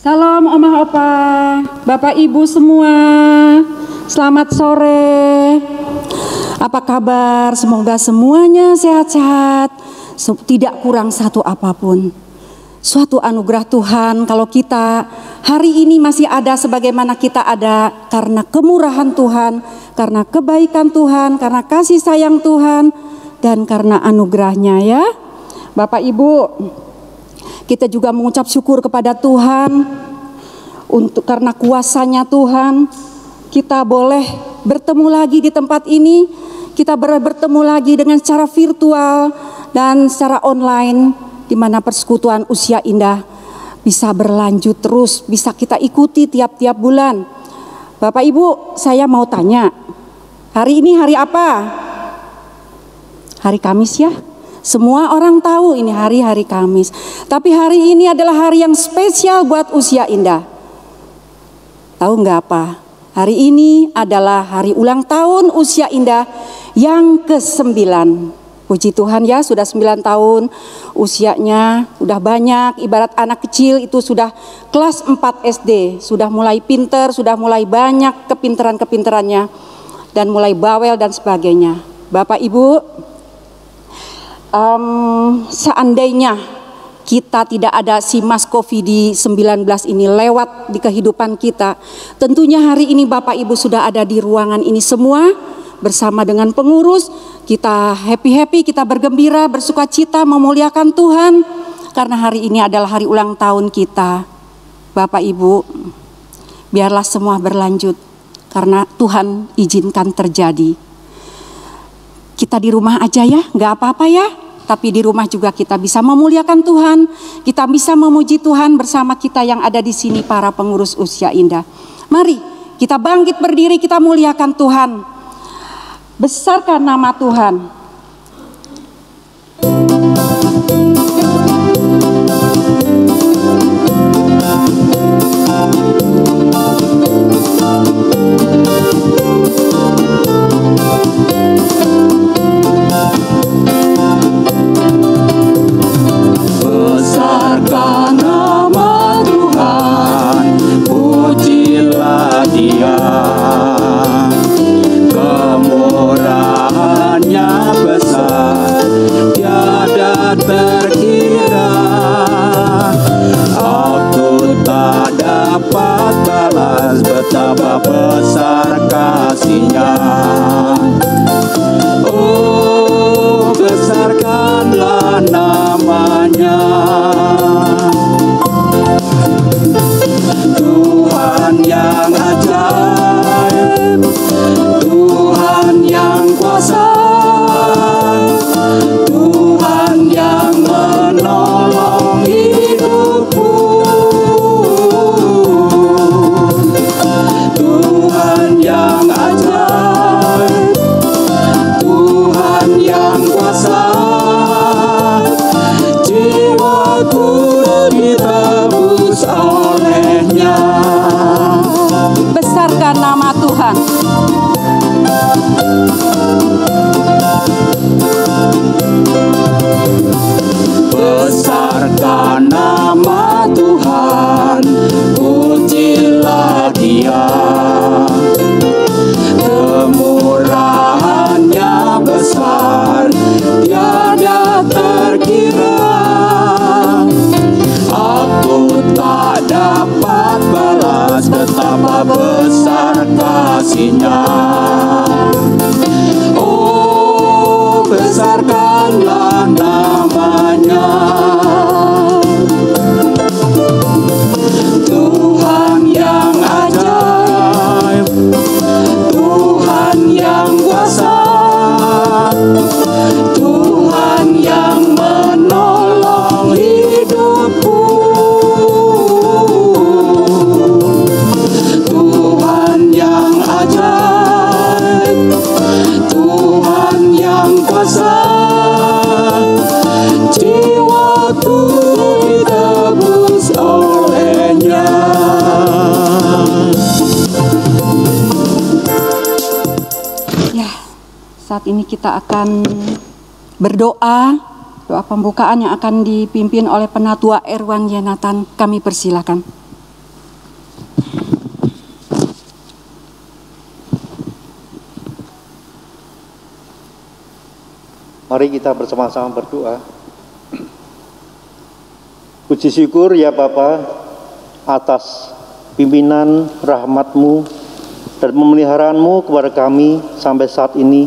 Salam Oma Opa, Bapak Ibu semua, selamat sore. Apa kabar? Semoga semuanya sehat-sehat, tidak kurang satu apapun. Suatu anugerah Tuhan kalau kita hari ini masih ada sebagaimana kita ada karena kemurahan Tuhan, karena kebaikan Tuhan, karena kasih sayang Tuhan, dan karena anugerahnya ya. Bapak Ibu, kita juga mengucap syukur kepada Tuhan untuk karena kuasanya Tuhan kita boleh bertemu lagi di tempat ini. Kita bertemu lagi dengan secara virtual dan secara online, di mana persekutuan Usia Indah bisa berlanjut terus, bisa kita ikuti tiap-tiap bulan. Bapak Ibu, saya mau tanya, hari ini hari apa? Hari Kamis ya? Semua orang tahu ini hari Kamis. Tapi hari ini adalah hari yang spesial buat Usia Indah. Tahu nggak apa? Hari ini adalah hari ulang tahun Usia Indah yang ke-9. Puji Tuhan ya, sudah 9 tahun usianya, udah banyak, ibarat anak kecil itu sudah kelas 4 SD, sudah mulai pinter, sudah mulai banyak kepinteran-kepinterannya, dan mulai bawel dan sebagainya. Bapak Ibu, seandainya kita tidak ada si Mas COVID-19 ini lewat di kehidupan kita, tentunya hari ini Bapak Ibu sudah ada di ruangan ini semua, bersama dengan pengurus, kita happy, kita bergembira, bersuka cita, memuliakan Tuhan, karena hari ini adalah hari ulang tahun kita. Bapak Ibu, biarlah semua berlanjut, karena Tuhan izinkan terjadi. Kita di rumah aja ya, nggak apa-apa ya, tapi di rumah juga kita bisa memuliakan Tuhan, kita bisa memuji Tuhan bersama kita yang ada di sini, para pengurus Usia Indah. Mari kita bangkit berdiri, kita muliakan Tuhan. Besarkan nama Tuhan. Besarkan nama Tuhan, pujilah Dia. Kemurahannya besar, tiada terkira. Aku tak dapat balas betapa besar kasih-Nya. Oh, besarkanlah nama-Nya. Tuhan yang ajaib, Tuhan yang kuasa, Tuhan yang menolong hidupku, Tuhan yang ajaib, Tuhan yang kuasa, jiwaku ditebus oleh-Nya. Besarkan nama Tuhan. Besarkan nama Tuhan, pujilah Dia. Kemurahannya besar, tiada terkira. Aku tak dapat balas betapa besar kasih-Nya. Oh, besarkanlah nama-Nya. Tuhan yang ajaib, Tuhan yang kuasa, Tuhan yang menolong hidupku, Tuhan yang ajaib, Tuhan yang kuasa, jiwaku ditebus oleh-Nya. Ya, saat ini kita akan berdoa, doa pembukaan yang akan dipimpin oleh Penatua Erwan Yenatan. Kami persilakan. Mari kita bersama-sama berdoa. Puji syukur ya Bapa atas pimpinan rahmat-Mu dan pemeliharaanmu kepada kami sampai saat ini.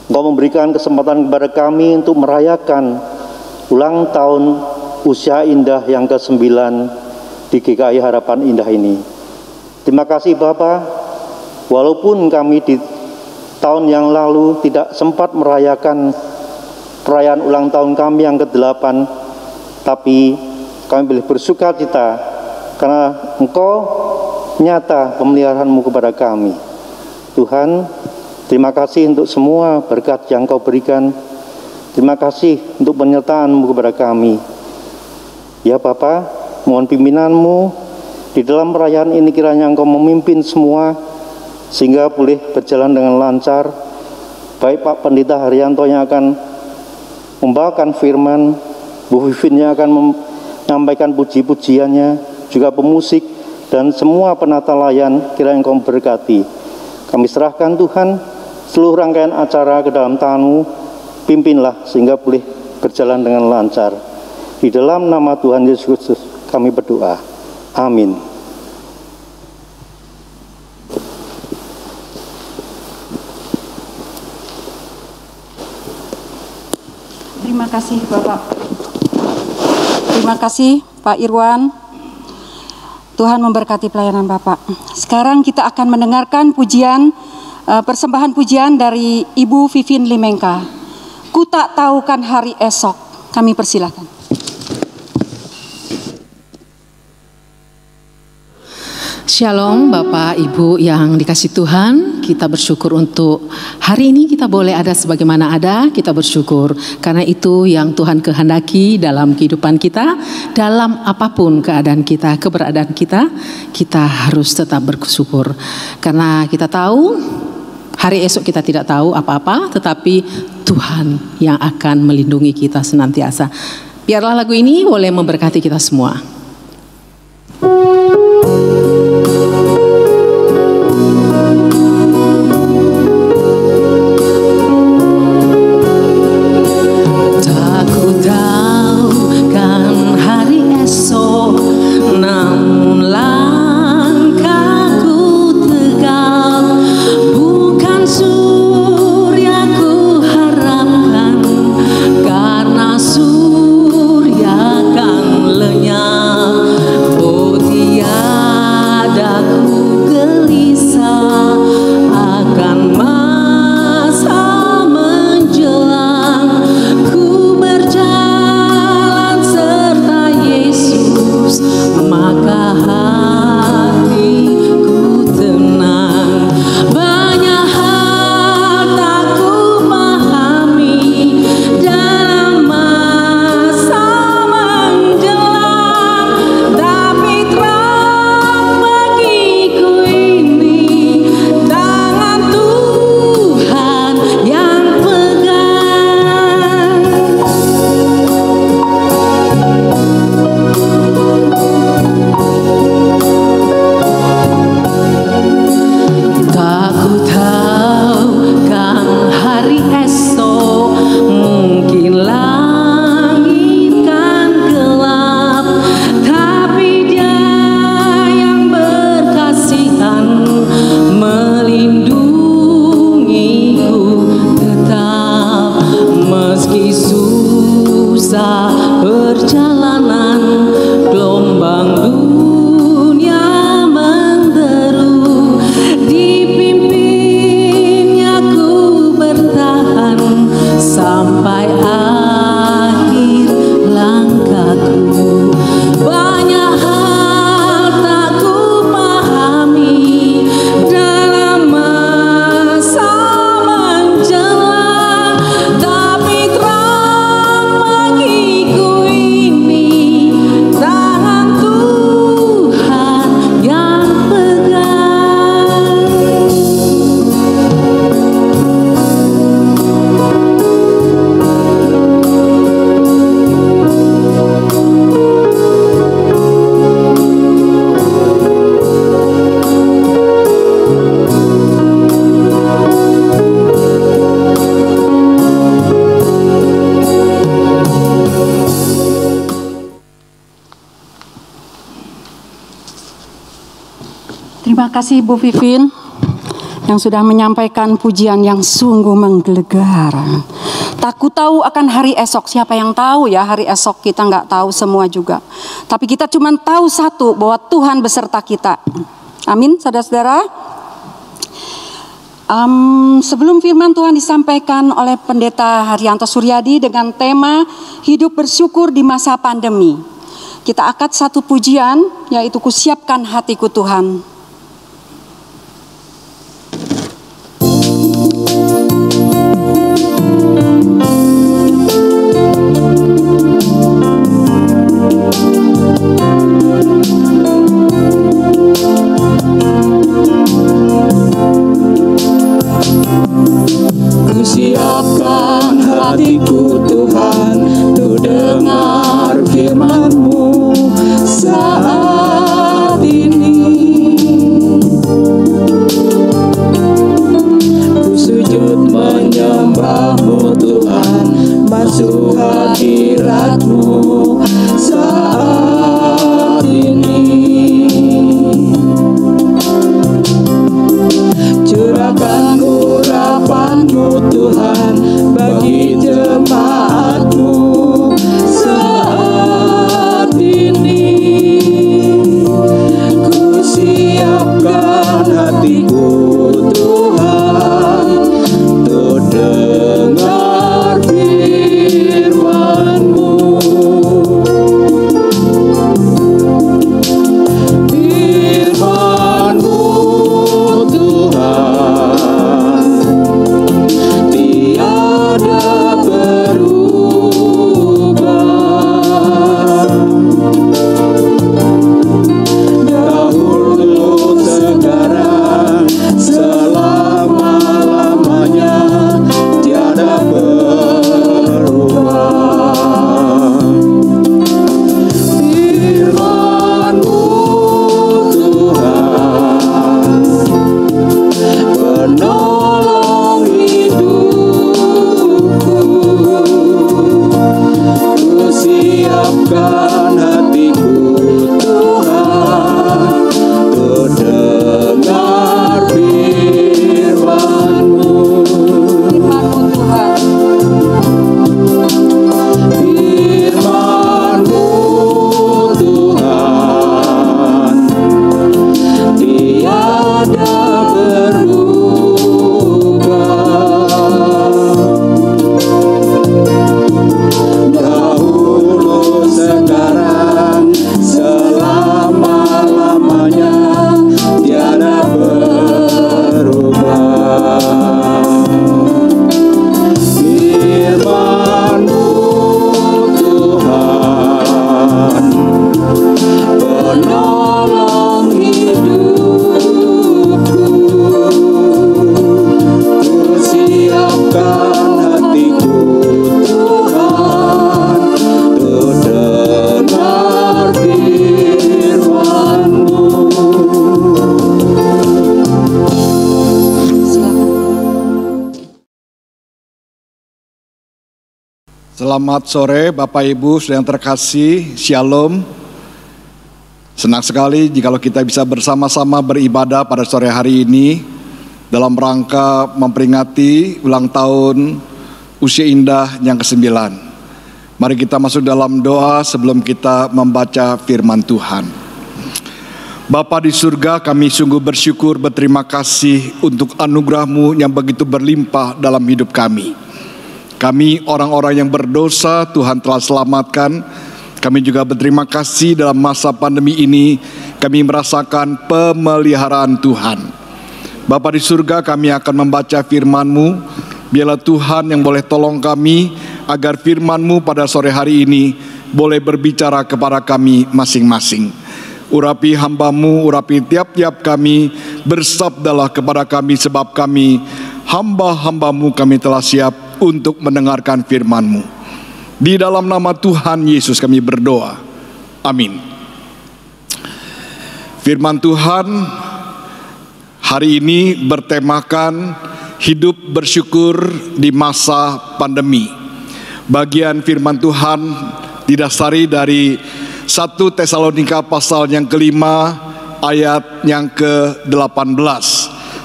Engkau memberikan kesempatan kepada kami untuk merayakan ulang tahun usia indah yang ke-9 di GKI Harapan Indah ini. Terima kasih Bapa, walaupun kami di tahun yang lalu tidak sempat merayakan perayaan ulang tahun kami yang ke-8, tapi kami boleh bersuka cita karena Engkau nyata pemeliharaan-Mu kepada kami. Tuhan, terima kasih untuk semua berkat yang Kau berikan. Terima kasih untuk penyertaan-Mu kepada kami. Ya Bapa, mohon pimpinan-Mu di dalam perayaan ini kiranya Engkau memimpin semua sehingga boleh berjalan dengan lancar. Baik Pak Pendeta Haryanto yang akan membawakan firman, Bu Vivin yang akan menyampaikan puji-pujiannya, juga pemusik dan semua penata layan, kiranya Engkau berkati. Kami serahkan Tuhan seluruh rangkaian acara ke dalam tangan-Mu, pimpinlah sehingga boleh berjalan dengan lancar. Di dalam nama Tuhan Yesus Kristus kami berdoa. Amin. Terima kasih Bapak. Terima kasih Pak Irwan. Tuhan memberkati pelayanan Bapak. Sekarang kita akan mendengarkan pujian, persembahan pujian dari Ibu Vivin Limengka. Ku tak tahu kan hari esok. Kami persilakan. Shalom Bapak Ibu yang dikasih Tuhan, kita bersyukur untuk hari ini kita boleh ada sebagaimana ada, kita bersyukur karena itu yang Tuhan kehendaki dalam kehidupan kita, dalam apapun keadaan kita, keberadaan kita, kita harus tetap bersyukur karena kita tahu hari esok kita tidak tahu apa-apa, tetapi Tuhan yang akan melindungi kita senantiasa. Biarlah lagu ini boleh memberkati kita semua. Surya kan lenyap. Terima kasih Bu Vivin yang sudah menyampaikan pujian yang sungguh menggelegar. Tak ku tahu akan hari esok. Siapa yang tahu ya hari esok? Kita nggak tahu semua juga. Tapi kita cuma tahu satu, bahwa Tuhan beserta kita. Amin, saudara-saudara. Sebelum firman Tuhan disampaikan oleh Pendeta Haryanto Suryadi dengan tema hidup bersyukur di masa pandemi, kita angkat satu pujian, yaitu Kusiapkan Hatiku Tuhan. Kusiapkan hatiku Tuhan, untuk dengar firman-Mu saat ini. Ku sujud menyembah-Mu Tuhan, masuk hadirat-Mu saat ini. Curahkan urapan-Mu Tuhan bagi jemaat-Mu saat ini. Ku siapkan hatiku Tuhan, untuk dengar firman-Mu. Firman-Mu Tuhan tiada berubah, dahulu sekarang selama-lamanya tiada berubah. Firman-Mu Tuhan penolong hidupku. Ku siapkan hatiku Tuhan, untuk dengar firman-Mu. Firman-Mu Tuhan. Firman-Mu Tuhan tiada berubah, dahulu sekarang selama-lamanya tiada berubah. Firman-Mu Tuhan penolong hidupku. Ku siapkan hatiku Tuhan, untuk dengar firman-Mu. Selamat sore Bapak Ibu saudara yang terkasih, Shalom. Senang sekali jikalau kita bisa bersama-sama beribadah pada sore hari ini dalam rangka memperingati ulang tahun usia indah yang ke-9. Mari kita masuk dalam doa sebelum kita membaca firman Tuhan. Bapa di surga, kami sungguh bersyukur, berterima kasih untuk anugerah-Mu yang begitu berlimpah dalam hidup kami. Kami orang-orang yang berdosa, Tuhan telah selamatkan. Kami juga berterima kasih dalam masa pandemi ini, kami merasakan pemeliharaan Tuhan. Bapa di surga, kami akan membaca firman-Mu. Biarlah Tuhan yang boleh tolong kami, agar firman-Mu pada sore hari ini boleh berbicara kepada kami masing-masing. Urapi hamba-Mu, urapi tiap-tiap kami, bersabdalah kepada kami, sebab kami hamba-hamba-Mu, kami telah siap untuk mendengarkan firman-Mu. Di dalam nama Tuhan Yesus kami berdoa. Amin. Firman Tuhan hari ini bertemakan hidup bersyukur di masa pandemi. Bagian firman Tuhan didasari dari 1 Tesalonika pasal yang kelima ayat yang ke-18.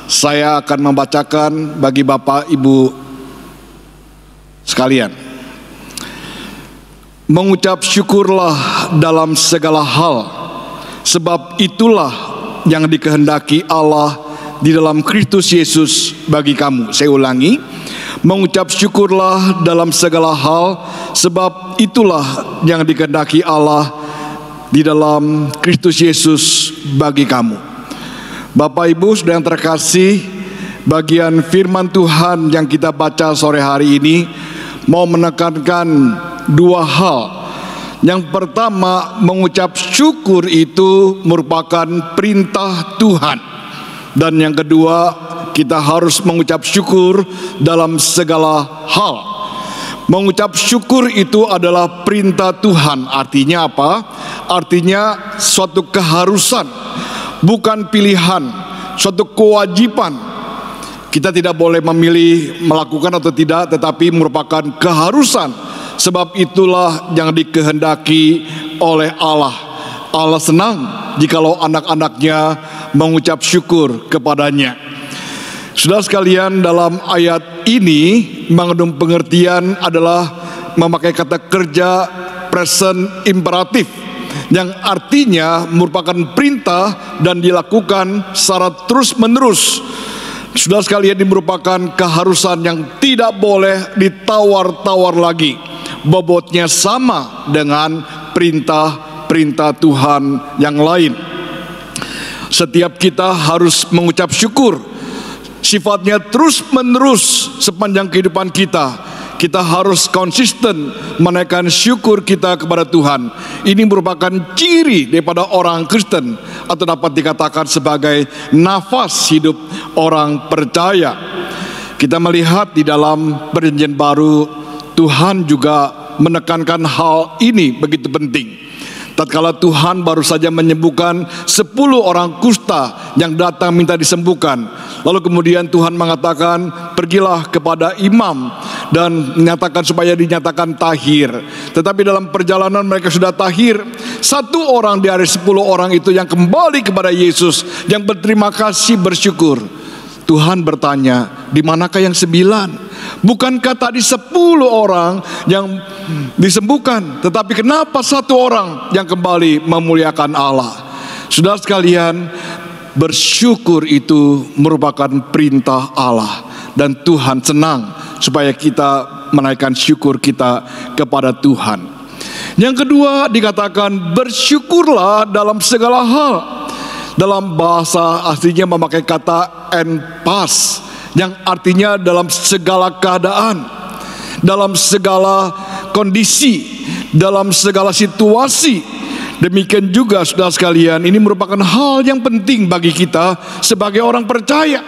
Saya akan membacakan bagi Bapak Ibu sekalian. Mengucap syukurlah dalam segala hal, sebab itulah yang dikehendaki Allah di dalam Kristus Yesus bagi kamu. Saya ulangi, mengucap syukurlah dalam segala hal, sebab itulah yang dikehendaki Allah di dalam Kristus Yesus bagi kamu. Bapak Ibu Saudara yang terkasih, bagian firman Tuhan yang kita baca sore hari ini mau menekankan dua hal. Yang pertama, mengucap syukur itu merupakan perintah Tuhan. Dan yang kedua, kita harus mengucap syukur dalam segala hal. Mengucap syukur itu adalah perintah Tuhan. Artinya apa? Artinya suatu keharusan, bukan pilihan, suatu kewajiban. Kita tidak boleh memilih melakukan atau tidak, tetapi merupakan keharusan. Sebab itulah yang dikehendaki oleh Allah. Allah senang jikalau anak-anaknya mengucap syukur kepadanya. Saudara sekalian, dalam ayat ini mengandung pengertian adalah memakai kata kerja present imperatif, yang artinya merupakan perintah dan dilakukan secara terus-menerus. Saudara sekalian, ini merupakan keharusan yang tidak boleh ditawar-tawar lagi. Bobotnya sama dengan perintah-perintah Tuhan yang lain. Setiap kita harus mengucap syukur. Sifatnya terus-menerus sepanjang kehidupan kita. Kita harus konsisten menaikkan syukur kita kepada Tuhan. Ini merupakan ciri daripada orang Kristen, atau dapat dikatakan sebagai nafas hidup orang percaya. Kita melihat di dalam Perjanjian Baru, Tuhan juga menekankan hal ini begitu penting. Tatkala Tuhan baru saja menyembuhkan 10 orang kusta yang datang minta disembuhkan. Lalu kemudian Tuhan mengatakan, pergilah kepada imam dan menyatakan supaya dinyatakan tahir. Tetapi dalam perjalanan mereka sudah tahir. 1 orang dari 10 orang itu yang kembali kepada Yesus, yang berterima kasih, bersyukur. Tuhan bertanya, di manakah yang 9? Bukankah tadi 10 orang yang disembuhkan, tetapi kenapa 1 orang yang kembali memuliakan Allah? Saudara sekalian, bersyukur itu merupakan perintah Allah, dan Tuhan senang supaya kita menaikkan syukur kita kepada Tuhan. Yang kedua dikatakan bersyukurlah dalam segala hal. Dalam bahasa aslinya memakai kata en pas, yang artinya dalam segala keadaan, dalam segala kondisi, dalam segala situasi. Demikian juga saudara sekalian, ini merupakan hal yang penting bagi kita sebagai orang percaya,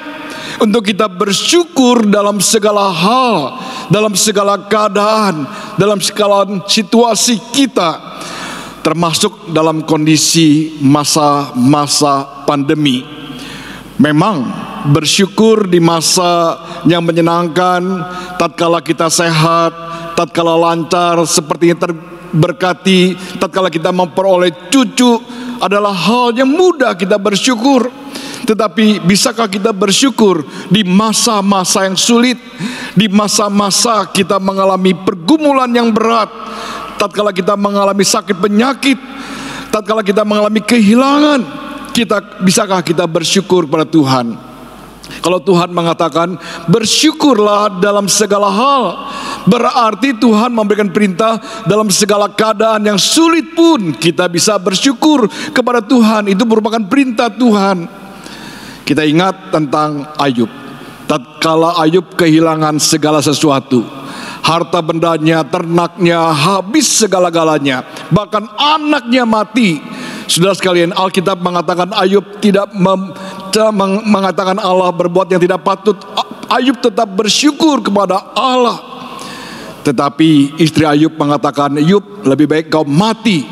untuk kita bersyukur dalam segala hal, dalam segala keadaan, dalam segala situasi kita, termasuk dalam kondisi masa-masa pandemi. Memang bersyukur di masa yang menyenangkan, tatkala kita sehat, tatkala lancar, sepertinya terberkati, tatkala kita memperoleh cucu, adalah hal yang mudah kita bersyukur. Tetapi bisakah kita bersyukur di masa-masa yang sulit, di masa-masa kita mengalami pergumulan yang berat, tatkala kita mengalami sakit penyakit, tatkala kita mengalami kehilangan, bisakah kita bersyukur pada Tuhan? Kalau Tuhan mengatakan bersyukurlah dalam segala hal, berarti Tuhan memberikan perintah dalam segala keadaan yang sulit pun kita bisa bersyukur kepada Tuhan. Itu merupakan perintah Tuhan. Kita ingat tentang Ayub. Tatkala Ayub kehilangan segala sesuatu, harta bendanya, ternaknya, habis segala-galanya, bahkan anaknya mati. Saudara sekalian, Alkitab mengatakan Ayub tidak mengatakan Allah berbuat yang tidak patut. Ayub tetap bersyukur kepada Allah. Tetapi istri Ayub mengatakan, Ayub, lebih baik kau mati,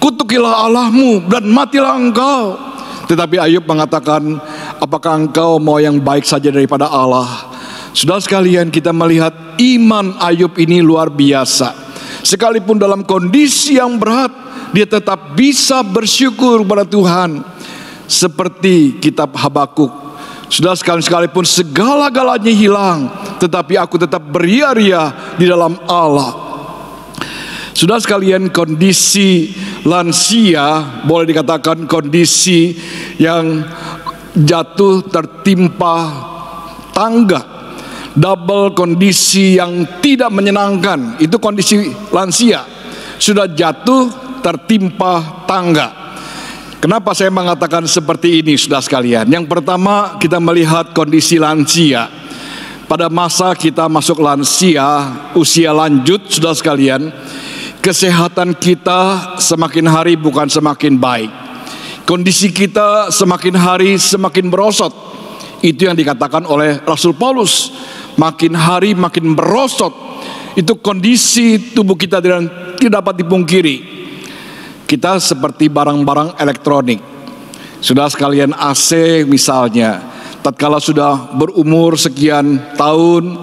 kutukilah Allahmu dan matilah engkau. Tetapi Ayub mengatakan, apakah engkau mau yang baik saja daripada Allah? Saudara sekalian, kita melihat iman Ayub ini luar biasa. Sekalipun dalam kondisi yang berat, dia tetap bisa bersyukur kepada Tuhan. seperti kitab Habakuk. Sudah sekalipun segala-galanya hilang, tetapi aku tetap beria-ria di dalam Allah. Sudah sekalian, kondisi lansia boleh dikatakan kondisi yang jatuh tertimpa tangga, double kondisi yang tidak menyenangkan. Itu kondisi lansia, sudah jatuh tertimpa tangga. Kenapa saya mengatakan seperti ini, saudara sekalian? Yang pertama, kita melihat kondisi lansia. Pada masa kita masuk lansia, usia lanjut, saudara sekalian, kesehatan kita semakin hari bukan semakin baik. Kondisi kita semakin hari semakin merosot. Itu yang dikatakan oleh Rasul Paulus. Makin hari makin merosot. Itu kondisi tubuh kita tidak dapat dipungkiri. Kita seperti barang-barang elektronik. Sudah sekalian, AC misalnya, tatkala sudah berumur sekian tahun,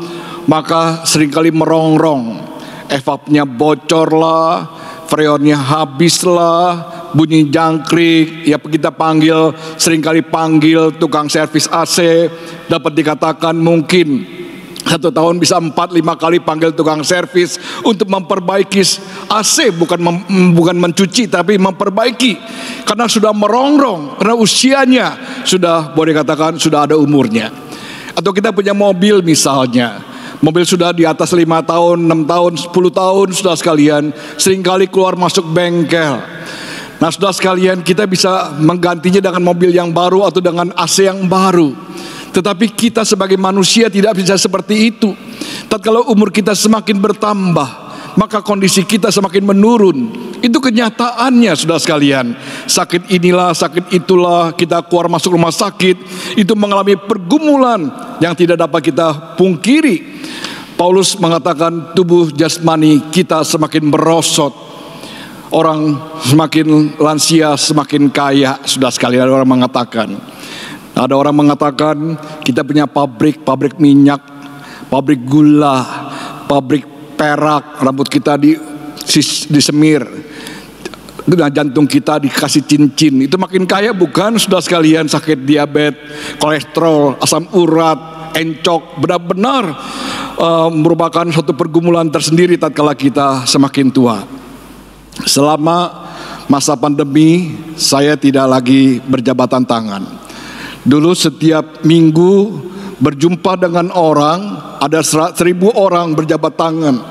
maka seringkali merongrong. Evapnya bocor lah, freonnya habis lah, bunyi jangkrik. Ya, kita seringkali panggil tukang servis AC. Dapat dikatakan mungkin 1 tahun bisa 4-5 kali panggil tukang servis untuk memperbaiki AC, bukan mencuci tapi memperbaiki, karena sudah merongrong, karena usianya sudah boleh katakan sudah ada umurnya. Atau kita punya mobil misalnya, mobil sudah di atas 5 tahun, 6 tahun, 10 tahun, sudah sekalian, seringkali keluar masuk bengkel. Nah, saudara sekalian, kita bisa menggantinya dengan mobil yang baru atau dengan AC yang baru. Tetapi kita sebagai manusia tidak bisa seperti itu. Tatkala umur kita semakin bertambah, maka kondisi kita semakin menurun. Itu kenyataannya, saudara sekalian. Sakit inilah, sakit itulah, kita keluar masuk rumah sakit, itu mengalami pergumulan yang tidak dapat kita pungkiri. Paulus mengatakan tubuh jasmani kita semakin merosot. Orang semakin lansia semakin kaya, saudara sekalian. Ada orang mengatakan kita punya pabrik minyak, pabrik gula, pabrik perak, rambut kita disemir, jantung kita dikasih cincin. Itu makin kaya bukan, saudara sekalian? Sakit diabetes, kolesterol, asam urat, encok, benar-benar merupakan suatu pergumulan tersendiri tatkala kita semakin tua. Selama masa pandemi, saya tidak lagi berjabatan tangan. Dulu setiap minggu berjumpa dengan orang, ada 1.000 orang berjabat tangan.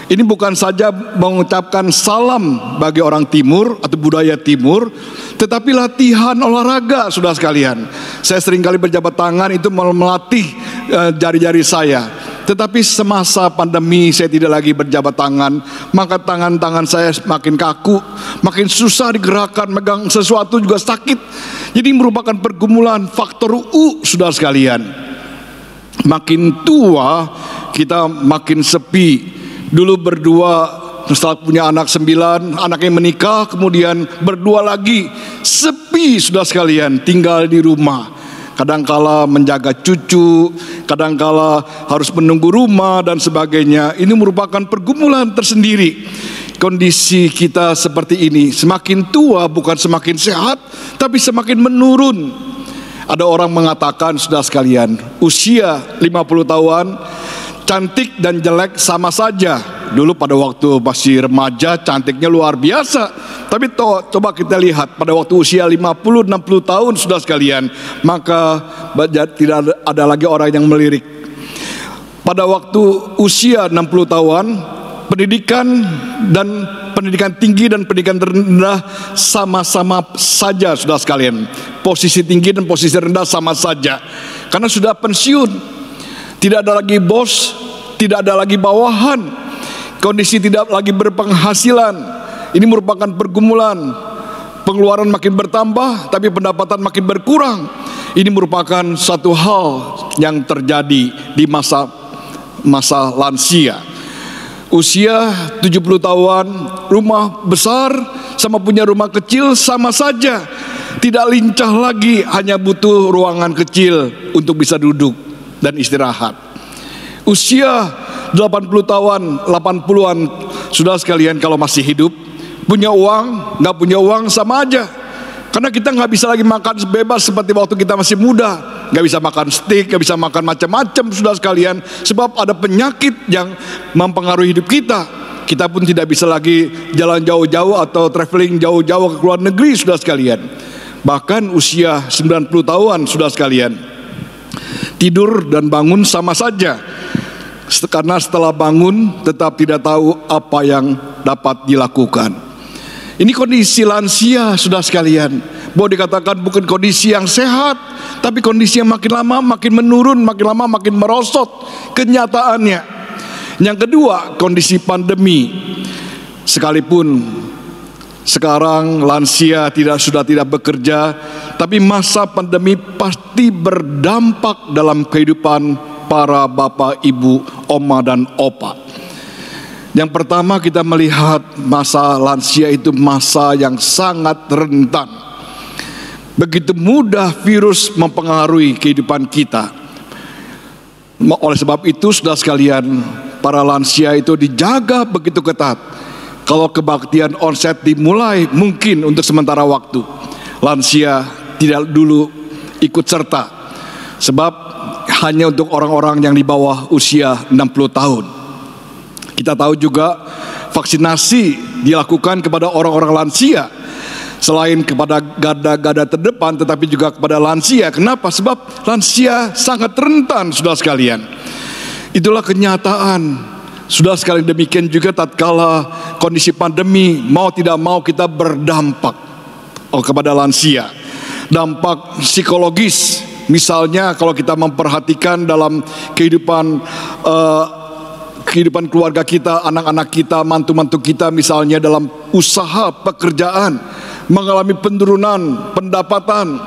Ini bukan saja mengucapkan salam bagi orang timur atau budaya timur, tetapi latihan olahraga, saudara sekalian. Saya seringkali berjabat tangan itu melatih jari-jari saya. Tetapi semasa pandemi saya tidak lagi berjabat tangan, maka tangan-tangan saya makin kaku, makin susah digerakkan, megang sesuatu juga sakit. Jadi merupakan pergumulan faktor U, saudara sekalian. Makin tua kita makin sepi. Dulu berdua, setelah punya anak 9, anaknya menikah, kemudian berdua lagi, sepi, saudara sekalian, tinggal di rumah. Kadangkala menjaga cucu, kadangkala harus menunggu rumah dan sebagainya. Ini merupakan pergumulan tersendiri. Kondisi kita seperti ini, semakin tua bukan semakin sehat, tapi semakin menurun. Ada orang mengatakan, saudara sekalian, usia 50 tahun, cantik dan jelek sama saja. Dulu pada waktu masih remaja cantiknya luar biasa. Tapi coba kita lihat pada waktu usia 50-60 tahun, saudara sekalian, maka tidak ada lagi orang yang melirik. Pada waktu usia 60 tahun, pendidikan tinggi dan pendidikan rendah sama-sama saja, saudara sekalian. Posisi tinggi dan posisi rendah sama saja. Karena sudah pensiun, tidak ada lagi bos, tidak ada lagi bawahan, kondisi tidak lagi berpenghasilan. Ini merupakan pergumulan. Pengeluaran makin bertambah, tapi pendapatan makin berkurang. Ini merupakan satu hal yang terjadi di masa lansia. Usia 70 tahun, rumah besar sama punya rumah kecil sama saja. Tidak lincah lagi, hanya butuh ruangan kecil untuk bisa duduk dan istirahat. Usia 80 tahun, 80-an, saudara sekalian, kalau masih hidup, punya uang, nggak punya uang sama aja. Karena kita nggak bisa lagi makan bebas seperti waktu kita masih muda. Nggak bisa makan steak, nggak bisa makan macam-macam, saudara sekalian. Sebab ada penyakit yang mempengaruhi hidup kita. Kita pun tidak bisa lagi jalan jauh-jauh atau traveling jauh-jauh ke luar negeri, saudara sekalian. Bahkan usia 90 tahun, saudara sekalian. Tidur dan bangun sama saja. Karena setelah bangun tetap tidak tahu apa yang dapat dilakukan. Ini kondisi lansia, saudara sekalian. Boleh dikatakan bukan kondisi yang sehat, tapi kondisi yang makin lama makin menurun, makin lama makin merosot kenyataannya. Yang kedua, kondisi pandemi. Sekalipun sekarang lansia sudah tidak bekerja, tapi masa pandemi pasti berdampak dalam kehidupan para bapak, ibu, oma, dan opa. Yang pertama, kita melihat masa lansia itu masa yang sangat rentan. Begitu mudah virus mempengaruhi kehidupan kita. Oleh sebab itu, saudara sekalian, para lansia itu dijaga begitu ketat. Kalau kebaktian onset dimulai, mungkin untuk sementara waktu lansia tidak dulu ikut serta. Sebab hanya untuk orang-orang yang di bawah usia 60 tahun. Kita tahu juga vaksinasi dilakukan kepada orang-orang lansia. Selain kepada garda-garda terdepan, tetapi juga kepada lansia. Kenapa? Sebab lansia sangat rentan, saudara sekalian. Itulah kenyataan. Saudara sekalian, demikian juga tatkala kondisi pandemi, mau tidak mau kita berdampak kepada lansia. Dampak psikologis, misalnya kalau kita memperhatikan dalam kehidupan keluarga kita, anak-anak kita, mantu-mantu kita, misalnya dalam usaha, pekerjaan, mengalami penurunan pendapatan,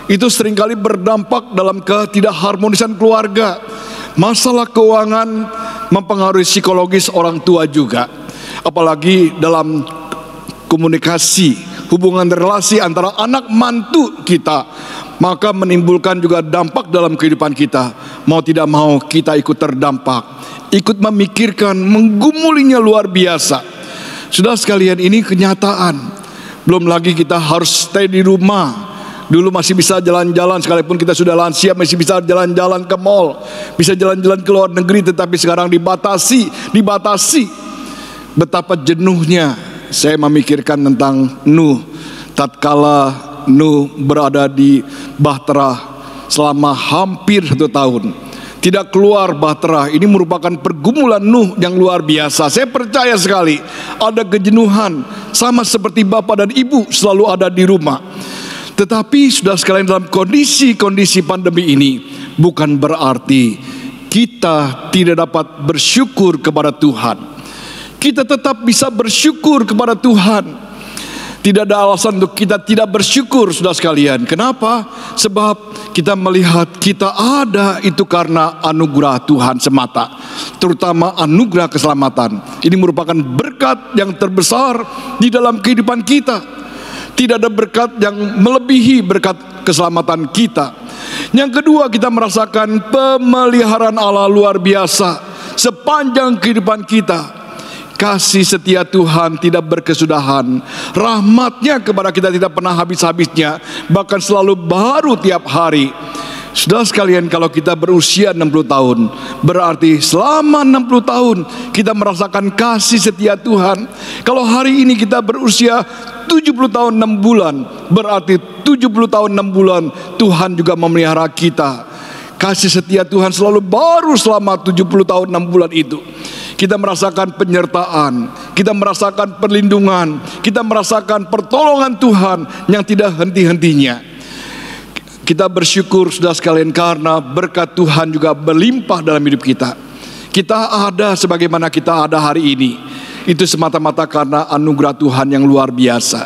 itu seringkali berdampak dalam ketidakharmonisan keluarga. Masalah keuangan mempengaruhi psikologis orang tua juga, apalagi dalam komunikasi, hubungan relasi antara anak mantu kita, maka menimbulkan juga dampak dalam kehidupan kita. Mau tidak mau kita ikut terdampak, ikut memikirkan, menggumulinya luar biasa. Saudara sekalian, ini kenyataan. Belum lagi kita harus stay di rumah. Dulu masih bisa jalan-jalan, sekalipun kita sudah lansia masih bisa jalan-jalan ke mall, bisa jalan-jalan ke luar negeri, tetapi sekarang dibatasi. Betapa jenuhnya saya memikirkan tentang Nuh. Tatkala Nuh berada di Bahtera selama hampir 1 tahun, tidak keluar Bahtera. Ini merupakan pergumulan Nuh yang luar biasa. Saya percaya sekali ada kejenuhan, sama seperti bapak dan ibu selalu ada di rumah. Tetapi sudah sekalian, dalam kondisi pandemi ini bukan berarti kita tidak dapat bersyukur kepada Tuhan. Kita tetap bisa bersyukur kepada Tuhan. Tidak ada alasan untuk kita tidak bersyukur, saudara sekalian. Kenapa? Sebab kita melihat kita ada itu karena anugerah Tuhan semata, terutama anugerah keselamatan. Ini merupakan berkat yang terbesar di dalam kehidupan kita. Tidak ada berkat yang melebihi berkat keselamatan kita. Yang kedua, kita merasakan pemeliharaan Allah luar biasa sepanjang kehidupan kita. Kasih setia Tuhan tidak berkesudahan. Rahmatnya kepada kita tidak pernah habis-habisnya, bahkan selalu baru tiap hari. Saudara sekalian, kalau kita berusia 60 tahun, berarti selama 60 tahun kita merasakan kasih setia Tuhan. Kalau hari ini kita berusia 70 tahun 6 bulan, berarti 70 tahun 6 bulan Tuhan juga memelihara kita. Kasih setia Tuhan selalu baru selama 70 tahun 6 bulan itu. Kita merasakan penyertaan, kita merasakan perlindungan, kita merasakan pertolongan Tuhan yang tidak henti-hentinya. Kita bersyukur, saudara sekalian, karena berkat Tuhan juga berlimpah dalam hidup kita. Kita ada sebagaimana kita ada hari ini, itu semata-mata karena anugerah Tuhan yang luar biasa.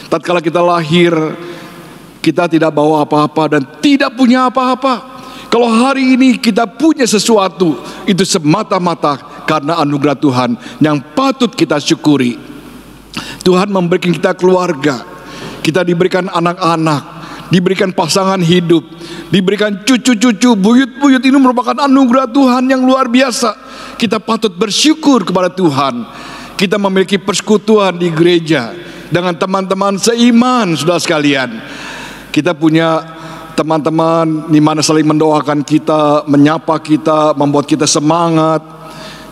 Tatkala kita lahir, kita tidak bawa apa-apa dan tidak punya apa-apa. Kalau hari ini kita punya sesuatu, itu semata-mata karena anugerah Tuhan yang patut kita syukuri. Tuhan memberikan kita keluarga, kita diberikan anak-anak, diberikan pasangan hidup, diberikan cucu-cucu, buyut-buyut. Ini merupakan anugerah Tuhan yang luar biasa. Kita patut bersyukur kepada Tuhan. Kita memiliki persekutuan di gereja, dengan teman-teman seiman, saudara sekalian. Kita punya teman-teman di mana saling mendoakan kita, menyapa kita, membuat kita semangat.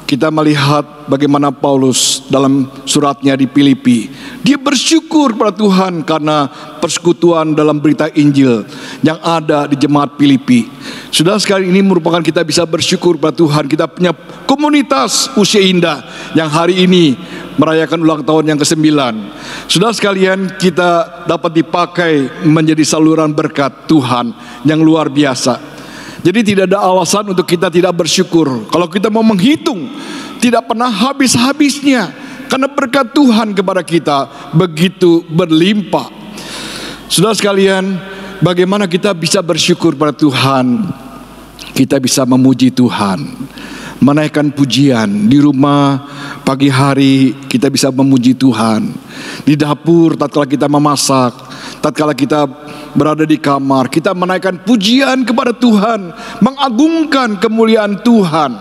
Kita melihat bagaimana Paulus dalam suratnya di Filipi, dia bersyukur pada Tuhan karena persekutuan dalam berita Injil yang ada di jemaat Filipi. Saudara sekali, ini merupakan kita bisa bersyukur pada Tuhan. Kita punya komunitas Usia Indah yang hari ini merayakan ulang tahun yang ke-9. Saudara sekalian, kita dapat dipakai menjadi saluran berkat Tuhan yang luar biasa. Jadi tidak ada alasan untuk kita tidak bersyukur. Kalau kita mau menghitung, tidak pernah habis-habisnya, karena berkat Tuhan kepada kita begitu berlimpah. Saudara sekalian, bagaimana kita bisa bersyukur pada Tuhan? Kita bisa memuji Tuhan, menaikkan pujian di rumah. Pagi hari kita bisa memuji Tuhan. Di dapur tatkala kita memasak, tatkala kita berada di kamar, kita menaikkan pujian kepada Tuhan, mengagungkan kemuliaan Tuhan.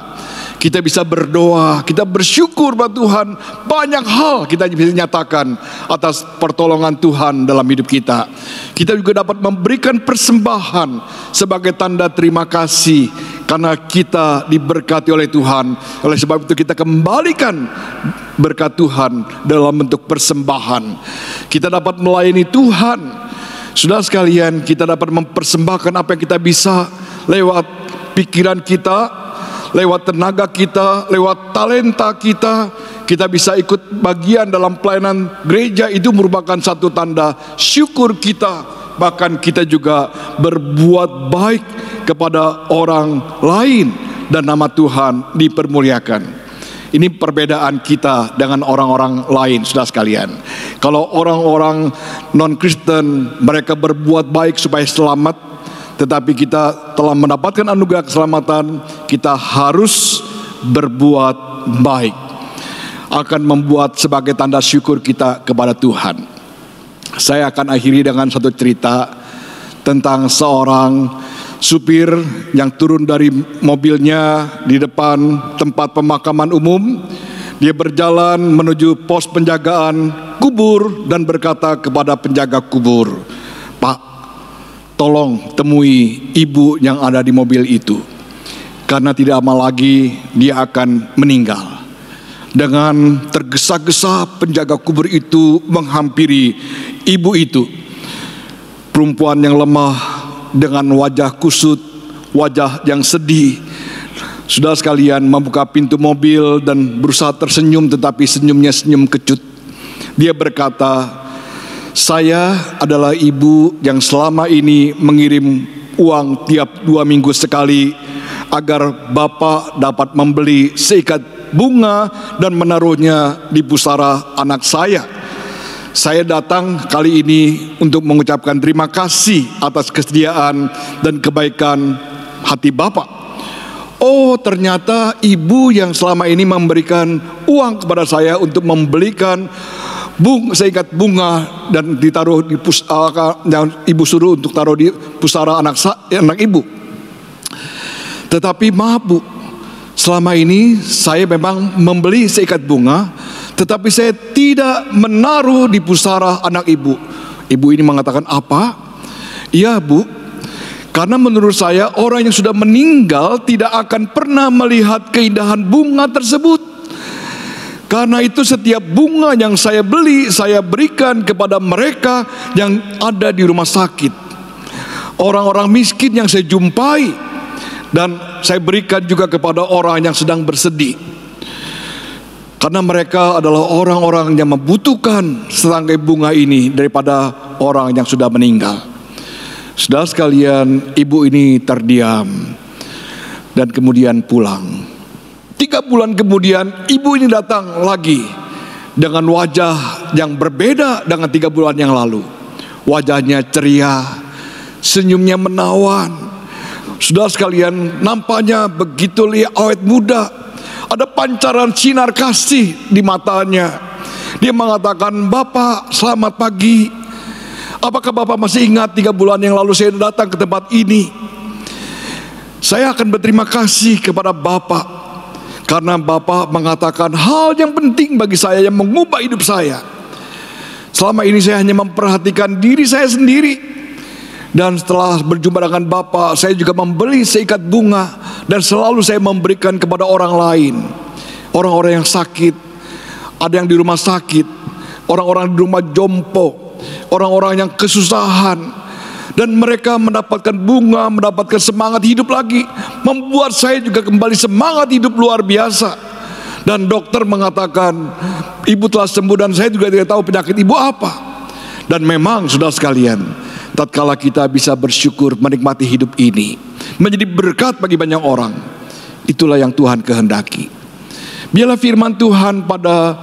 Kita bisa berdoa, kita bersyukur pada Tuhan. Banyak hal kita bisa nyatakan atas pertolongan Tuhan dalam hidup kita. Kita juga dapat memberikan persembahan sebagai tanda terima kasih karena kita diberkati oleh Tuhan. Oleh sebab itu kita kembalikan berkat Tuhan dalam bentuk persembahan. Kita dapat melayani Tuhan. Saudara sekalian, kita dapat mempersembahkan apa yang kita bisa lewat pikiran kita, lewat tenaga kita, lewat talenta kita. Kita bisa ikut bagian dalam pelayanan gereja. Itu merupakan satu tanda syukur kita. Bahkan kita juga berbuat baik kepada orang lain dan nama Tuhan dipermuliakan. Ini perbedaan kita dengan orang-orang lain, saudara sekalian. Kalau orang-orang non-Kristen, mereka berbuat baik supaya selamat, tetapi kita telah mendapatkan anugerah keselamatan, kita harus berbuat baik. Akan membuat sebagai tanda syukur kita kepada Tuhan. Saya akan akhiri dengan satu cerita tentang seorang supir yang turun dari mobilnya di depan tempat pemakaman umum. Dia berjalan menuju pos penjagaan kubur dan berkata kepada penjaga kubur, "Pak, tolong temui ibu yang ada di mobil itu, karena tidak lama lagi dia akan meninggal." Dengan tergesa-gesa penjaga kubur itu menghampiri ibu itu, perempuan yang lemah dengan wajah kusut, wajah yang sedih. Saudara sekalian, membuka pintu mobil dan berusaha tersenyum, tetapi senyumnya senyum kecut. Dia berkata, "Saya adalah ibu yang selama ini mengirim uang tiap 2 minggu sekali agar Bapak dapat membeli seikat bunga dan menaruhnya di pusara anak saya. Saya datang kali ini untuk mengucapkan terima kasih atas kesediaan dan kebaikan hati Bapak." Oh, ternyata ibu yang selama ini memberikan uang kepada saya untuk membelikan seikat bunga dan ditaruh di yang ibu suruh untuk taruh di pusara anak ibu. Tetapi maaf Bu, selama ini saya memang membeli seikat bunga, tetapi saya tidak menaruh di pusara anak ibu. Ibu ini mengatakan, "Apa?" "Iya Bu, karena menurut saya orang yang sudah meninggal tidak akan pernah melihat keindahan bunga tersebut. Karena itu setiap bunga yang saya beli, saya berikan kepada mereka yang ada di rumah sakit, orang-orang miskin yang saya jumpai, dan saya berikan juga kepada orang yang sedang bersedih. Karena mereka adalah orang-orang yang membutuhkan serangkai bunga ini daripada orang yang sudah meninggal." Saudara sekalian, ibu ini terdiam dan kemudian pulang. 3 bulan kemudian ibu ini datang lagi dengan wajah yang berbeda dengan 3 bulan yang lalu. Wajahnya ceria, senyumnya menawan. Saudara sekalian, nampaknya begitu awet muda. Ada pancaran sinar kasih di matanya. Dia mengatakan, "Bapak, selamat pagi. Apakah Bapak masih ingat 3 bulan yang lalu saya datang ke tempat ini? Saya akan berterima kasih kepada Bapak karena Bapak mengatakan hal yang penting bagi saya yang mengubah hidup saya. Selama ini saya hanya memperhatikan diri saya sendiri. Dan setelah berjumpa dengan Bapak, saya juga membeli seikat bunga dan selalu saya memberikan kepada orang lain. Orang-orang yang sakit, ada yang di rumah sakit, orang-orang di rumah jompo, orang-orang yang kesusahan, dan mereka mendapatkan bunga, mendapatkan semangat hidup lagi, membuat saya juga kembali semangat hidup luar biasa. Dan dokter mengatakan ibu telah sembuh, dan saya juga tidak tahu penyakit ibu apa. Dan memang saudara sekalian, tatkala kita bisa bersyukur menikmati hidup ini, menjadi berkat bagi banyak orang, itulah yang Tuhan kehendaki. Biarlah firman Tuhan pada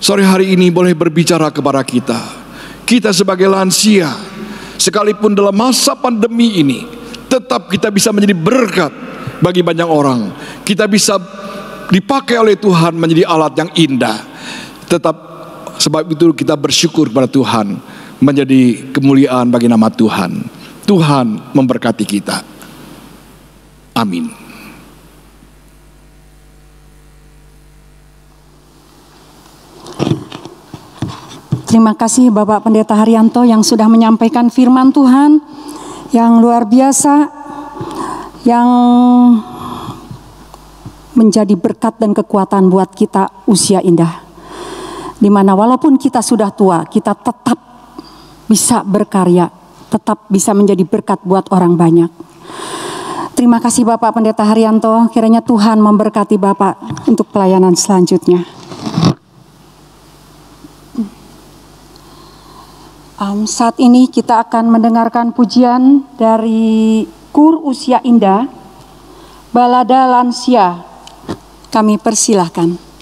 sore hari ini boleh berbicara kepada kita. Kita sebagai lansia, sekalipun dalam masa pandemi ini, tetap kita bisa menjadi berkat bagi banyak orang. Kita bisa dipakai oleh Tuhan menjadi alat yang indah. Tetap sebab itu kita bersyukur kepada Tuhan, menjadi kemuliaan bagi nama Tuhan. Tuhan memberkati kita. Amin. Terima kasih Bapak Pendeta Haryanto yang sudah menyampaikan firman Tuhan yang luar biasa, yang menjadi berkat dan kekuatan buat kita usia indah, di mana walaupun kita sudah tua, kita tetap bisa berkarya, tetap bisa menjadi berkat buat orang banyak. Terima kasih Bapak Pendeta Haryanto, kiranya Tuhan memberkati Bapak untuk pelayanan selanjutnya. Saat ini kita akan mendengarkan pujian dari KUR Usia Indah, Balada Lansia. Kami persilahkan.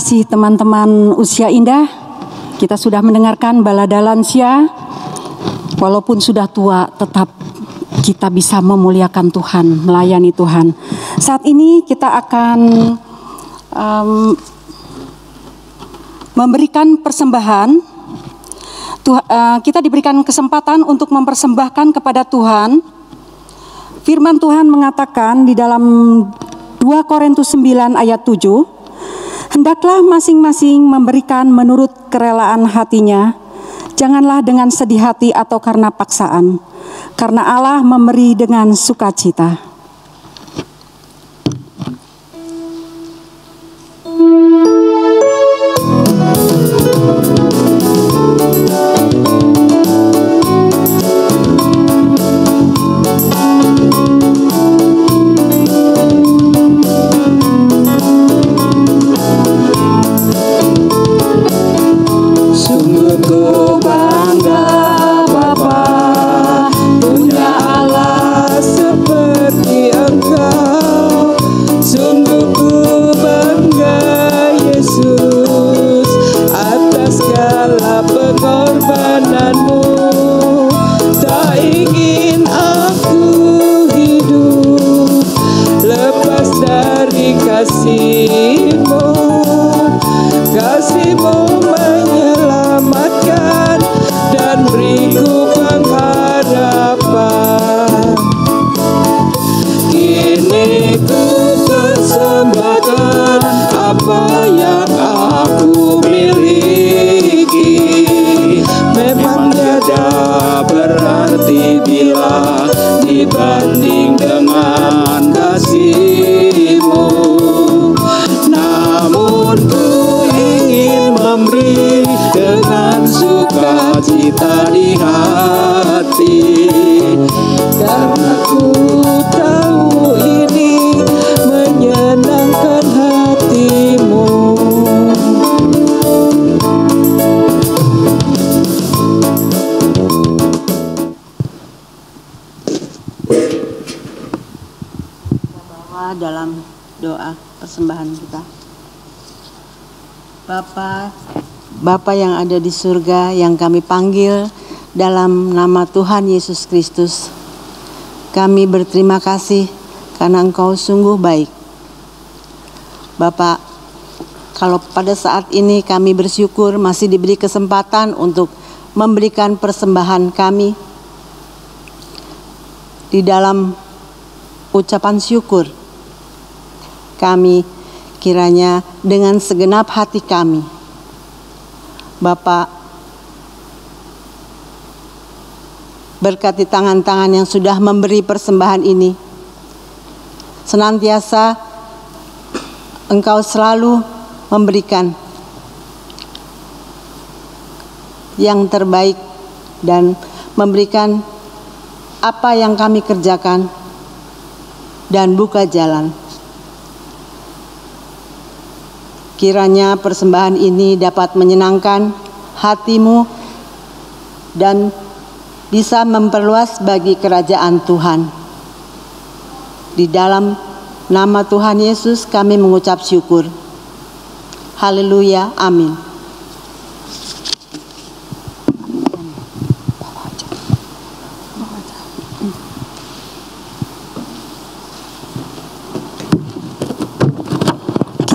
kasih teman-teman usia indah. Kita sudah mendengarkan balada lansia. Walaupun sudah tua, tetap kita bisa memuliakan Tuhan, melayani Tuhan. Saat ini kita akan memberikan persembahan. Kita diberikan kesempatan untuk mempersembahkan kepada Tuhan. Firman Tuhan mengatakan di dalam 2 Korintus 9 ayat 7, hendaklah masing-masing memberikan menurut kerelaan hatinya, janganlah dengan sedih hati atau karena paksaan, karena Allah memberi dengan sukacita. Dibanding dengan kasih-Mu, namun ku ingin memberi dengan sukacita di hati, karena ku tahu ini menyenangkan hati-Mu. Dalam doa persembahan kita. Bapa yang ada di surga, yang kami panggil dalam nama Tuhan Yesus Kristus, kami berterima kasih karena Engkau sungguh baik. Bapak, kalau pada saat ini kami bersyukur masih diberi kesempatan untuk memberikan persembahan kami di dalam ucapan syukur, kami kiranya dengan segenap hati kami, Bapak, berkati tangan-tangan yang sudah memberi persembahan ini. Senantiasa Engkau selalu memberikan yang terbaik dan memberikan apa yang kami kerjakan dan buka jalan. Kiranya persembahan ini dapat menyenangkan hati-Mu dan bisa memperluas bagi kerajaan Tuhan. Di dalam nama Tuhan Yesus kami mengucap syukur. Haleluya, amin.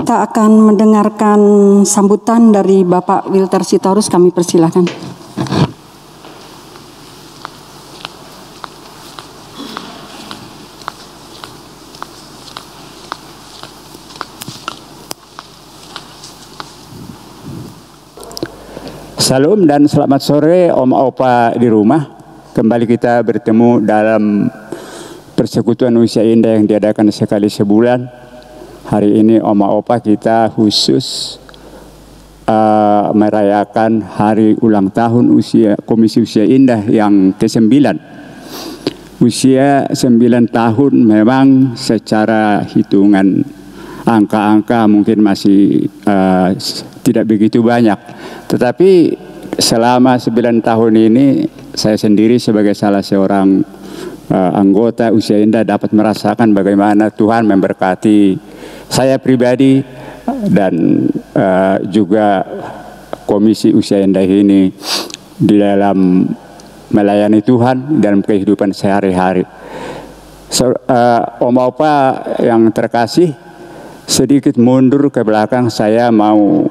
Kita akan mendengarkan sambutan dari Bapak Wilter Sitorus, kami persilahkan. Salam dan selamat sore Om Opa di rumah. Kembali kita bertemu dalam persekutuan usia indah yang diadakan sekali sebulan. Hari ini Oma Opa kita khusus merayakan hari ulang tahun Komisi Usia Indah yang ke-9. Usia 9 tahun memang secara hitungan angka-angka mungkin masih tidak begitu banyak. Tetapi selama 9 tahun ini saya sendiri sebagai salah seorang anggota Usia Indah dapat merasakan bagaimana Tuhan memberkati saya pribadi dan juga Komisi Usia Indah ini di dalam melayani Tuhan dalam kehidupan sehari-hari. Om Opa yang terkasih, sedikit mundur ke belakang, saya mau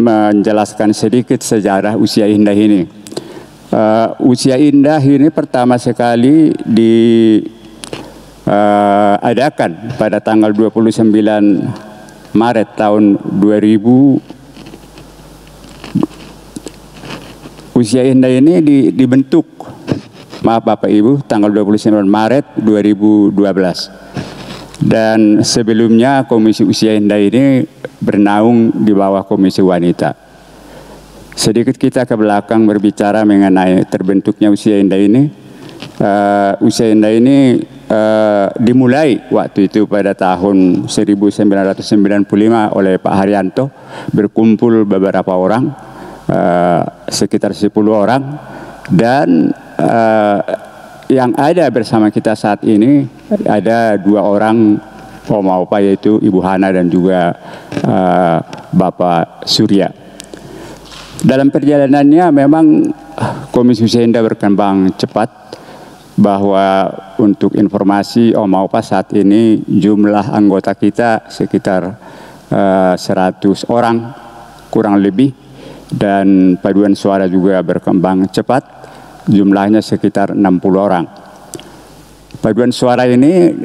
menjelaskan sedikit sejarah Usia Indah ini. Usia Indah ini pertama sekali diadakan pada tanggal 29 Maret tahun 2000. Usia Indah ini dibentuk, maaf Bapak Ibu, tanggal 29 Maret 2012. Dan sebelumnya Komisi Usia Indah ini bernaung di bawah Komisi Wanita. Sedikit kita ke belakang berbicara mengenai terbentuknya Usia Indah ini. Usia Indah ini dimulai waktu itu pada tahun 1995 oleh Pak Haryanto, berkumpul beberapa orang, sekitar 10 orang, dan yang ada bersama kita saat ini ada 2 orang Om Opa, yaitu Ibu Hana dan juga Bapak Surya. Dalam perjalanannya memang Komisi Usia Indah berkembang cepat, bahwa untuk informasi Om Opa saat ini jumlah anggota kita sekitar 100 orang kurang lebih, dan paduan suara juga berkembang cepat, jumlahnya sekitar 60 orang. Paduan suara ini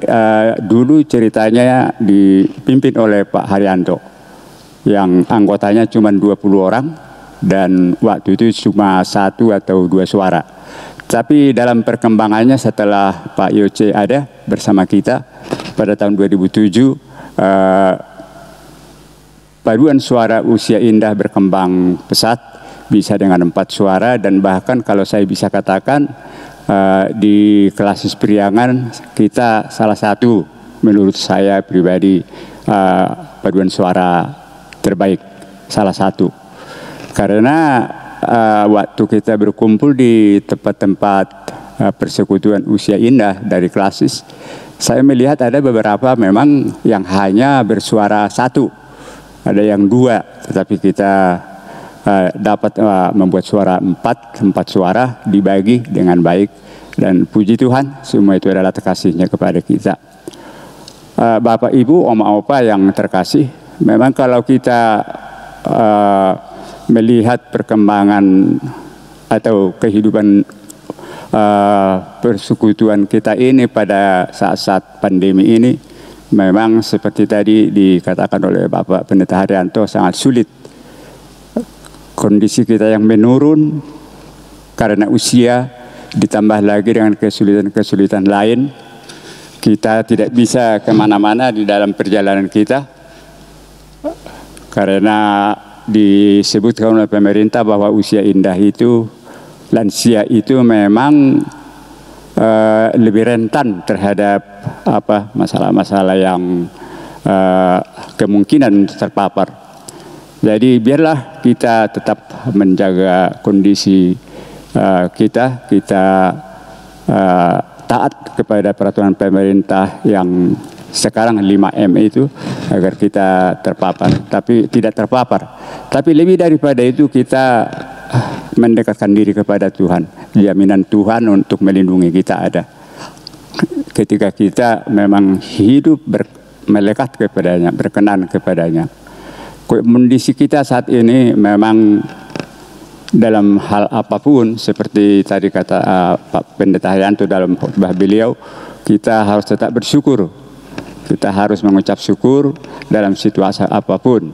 dulu ceritanya dipimpin oleh Pak Haryanto, yang anggotanya cuma 20 orang, dan waktu itu cuma 1 atau 2 suara. Tapi dalam perkembangannya setelah Pak Yoce ada bersama kita pada tahun 2007, paduan suara Usia Indah berkembang pesat, bisa dengan 4 suara, dan bahkan kalau saya bisa katakan di Klasis Priangan kita salah satu, menurut saya pribadi, paduan suara terbaik, salah satu. Karena waktu kita berkumpul di tempat-tempat persekutuan Usia Indah dari Klasis, saya melihat ada beberapa memang yang hanya bersuara 1, ada yang 2, tetapi kita dapat membuat suara 4 suara dibagi dengan baik, dan puji Tuhan semua itu adalah kasih-Nya kepada kita. Bapak Ibu, Om Opa yang terkasih, memang kalau kita melihat perkembangan atau kehidupan persekutuan kita ini pada saat-saat pandemi ini, memang seperti tadi dikatakan oleh Bapak Pendeta Haryanto, sangat sulit. Kondisi kita yang menurun karena usia, ditambah lagi dengan kesulitan-kesulitan lain, kita tidak bisa kemana-mana di dalam perjalanan kita, karena disebutkan oleh pemerintah bahwa usia indah itu, lansia itu memang lebih rentan terhadap masalah-masalah yang kemungkinan terpapar. Jadi biarlah kita tetap menjaga kondisi kita taat kepada peraturan pemerintah yang sekarang 5M itu, agar kita tidak terpapar. Tapi lebih daripada itu, kita mendekatkan diri kepada Tuhan. Jaminan Tuhan untuk melindungi kita ada. Ketika kita memang hidup melekat kepadanya, berkenan kepadanya. Kondisi kita saat ini memang dalam hal apapun, seperti tadi kata Pak Pendeta Haryanto dalam khotbah beliau, kita harus tetap bersyukur. Kita harus mengucap syukur dalam situasi apapun.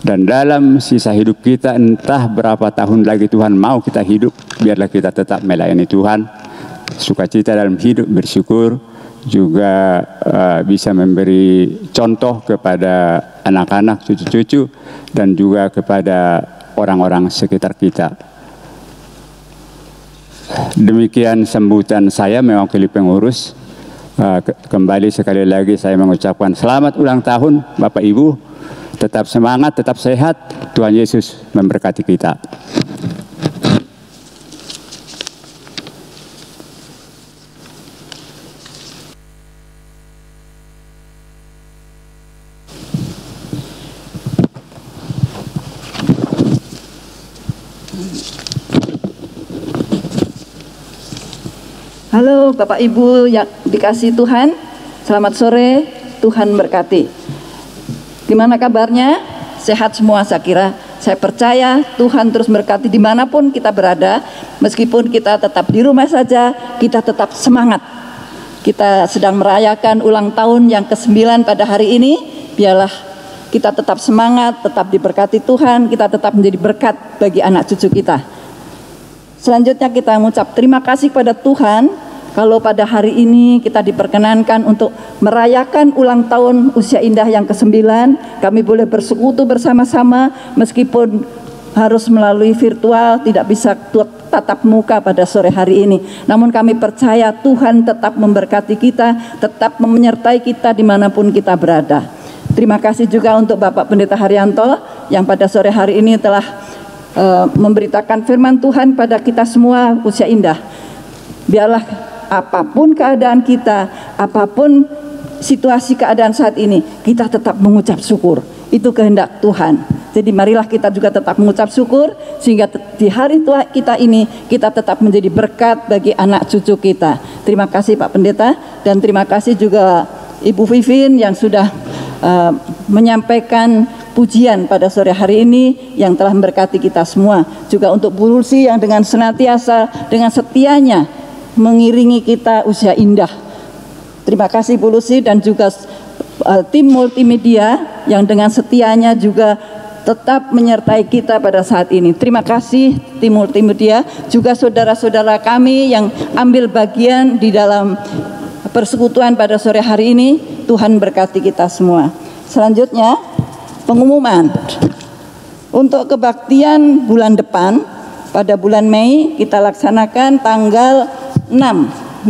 Dan dalam sisa hidup kita, entah berapa tahun lagi Tuhan mau kita hidup, biarlah kita tetap melayani Tuhan. Sukacita dalam hidup, bersyukur, juga bisa memberi contoh kepada anak-anak, cucu-cucu, dan juga kepada orang-orang sekitar kita. Demikian sambutan saya mewakili pengurus. Kembali sekali lagi saya mengucapkan selamat ulang tahun Bapak Ibu. Tetap semangat, tetap sehat. Tuhan Yesus memberkati kita. Halo Bapak Ibu yang dikasih Tuhan, selamat sore, Tuhan berkati. Gimana kabarnya? Sehat semua saya kira. Saya percaya Tuhan terus berkati dimanapun kita berada. Meskipun kita tetap di rumah saja, kita tetap semangat. Kita sedang merayakan ulang tahun yang ke-9 pada hari ini. Biarlah kita tetap semangat, tetap diberkati Tuhan, kita tetap menjadi berkat bagi anak cucu kita. Selanjutnya kita mengucap terima kasih kepada Tuhan kalau pada hari ini kita diperkenankan untuk merayakan ulang tahun usia indah yang ke-9. Kami boleh bersekutu bersama-sama meskipun harus melalui virtual, tidak bisa tatap muka pada sore hari ini. Namun kami percaya Tuhan tetap memberkati kita, tetap menyertai kita dimanapun kita berada. Terima kasih juga untuk Bapak Pendeta Haryanto yang pada sore hari ini telah memberitakan firman Tuhan pada kita semua usia indah. Biarlah apapun keadaan kita, apapun situasi keadaan saat ini, kita tetap mengucap syukur. Itu kehendak Tuhan. Jadi marilah kita juga tetap mengucap syukur sehingga di hari tua kita ini kita tetap menjadi berkat bagi anak cucu kita. Terima kasih Pak Pendeta, dan terima kasih juga Ibu Vivin yang sudah menyampaikan pujian pada sore hari ini yang telah memberkati kita semua. Juga untuk Bu Lucy yang dengan senantiasa, dengan setianya mengiringi kita usia indah. Terima kasih Bu Lucy dan juga tim multimedia yang dengan setianya juga tetap menyertai kita pada saat ini. Terima kasih tim multimedia, juga saudara-saudara kami yang ambil bagian di dalam persekutuan pada sore hari ini. Tuhan berkati kita semua. Selanjutnya pengumuman untuk kebaktian bulan depan. Pada bulan Mei kita laksanakan tanggal 6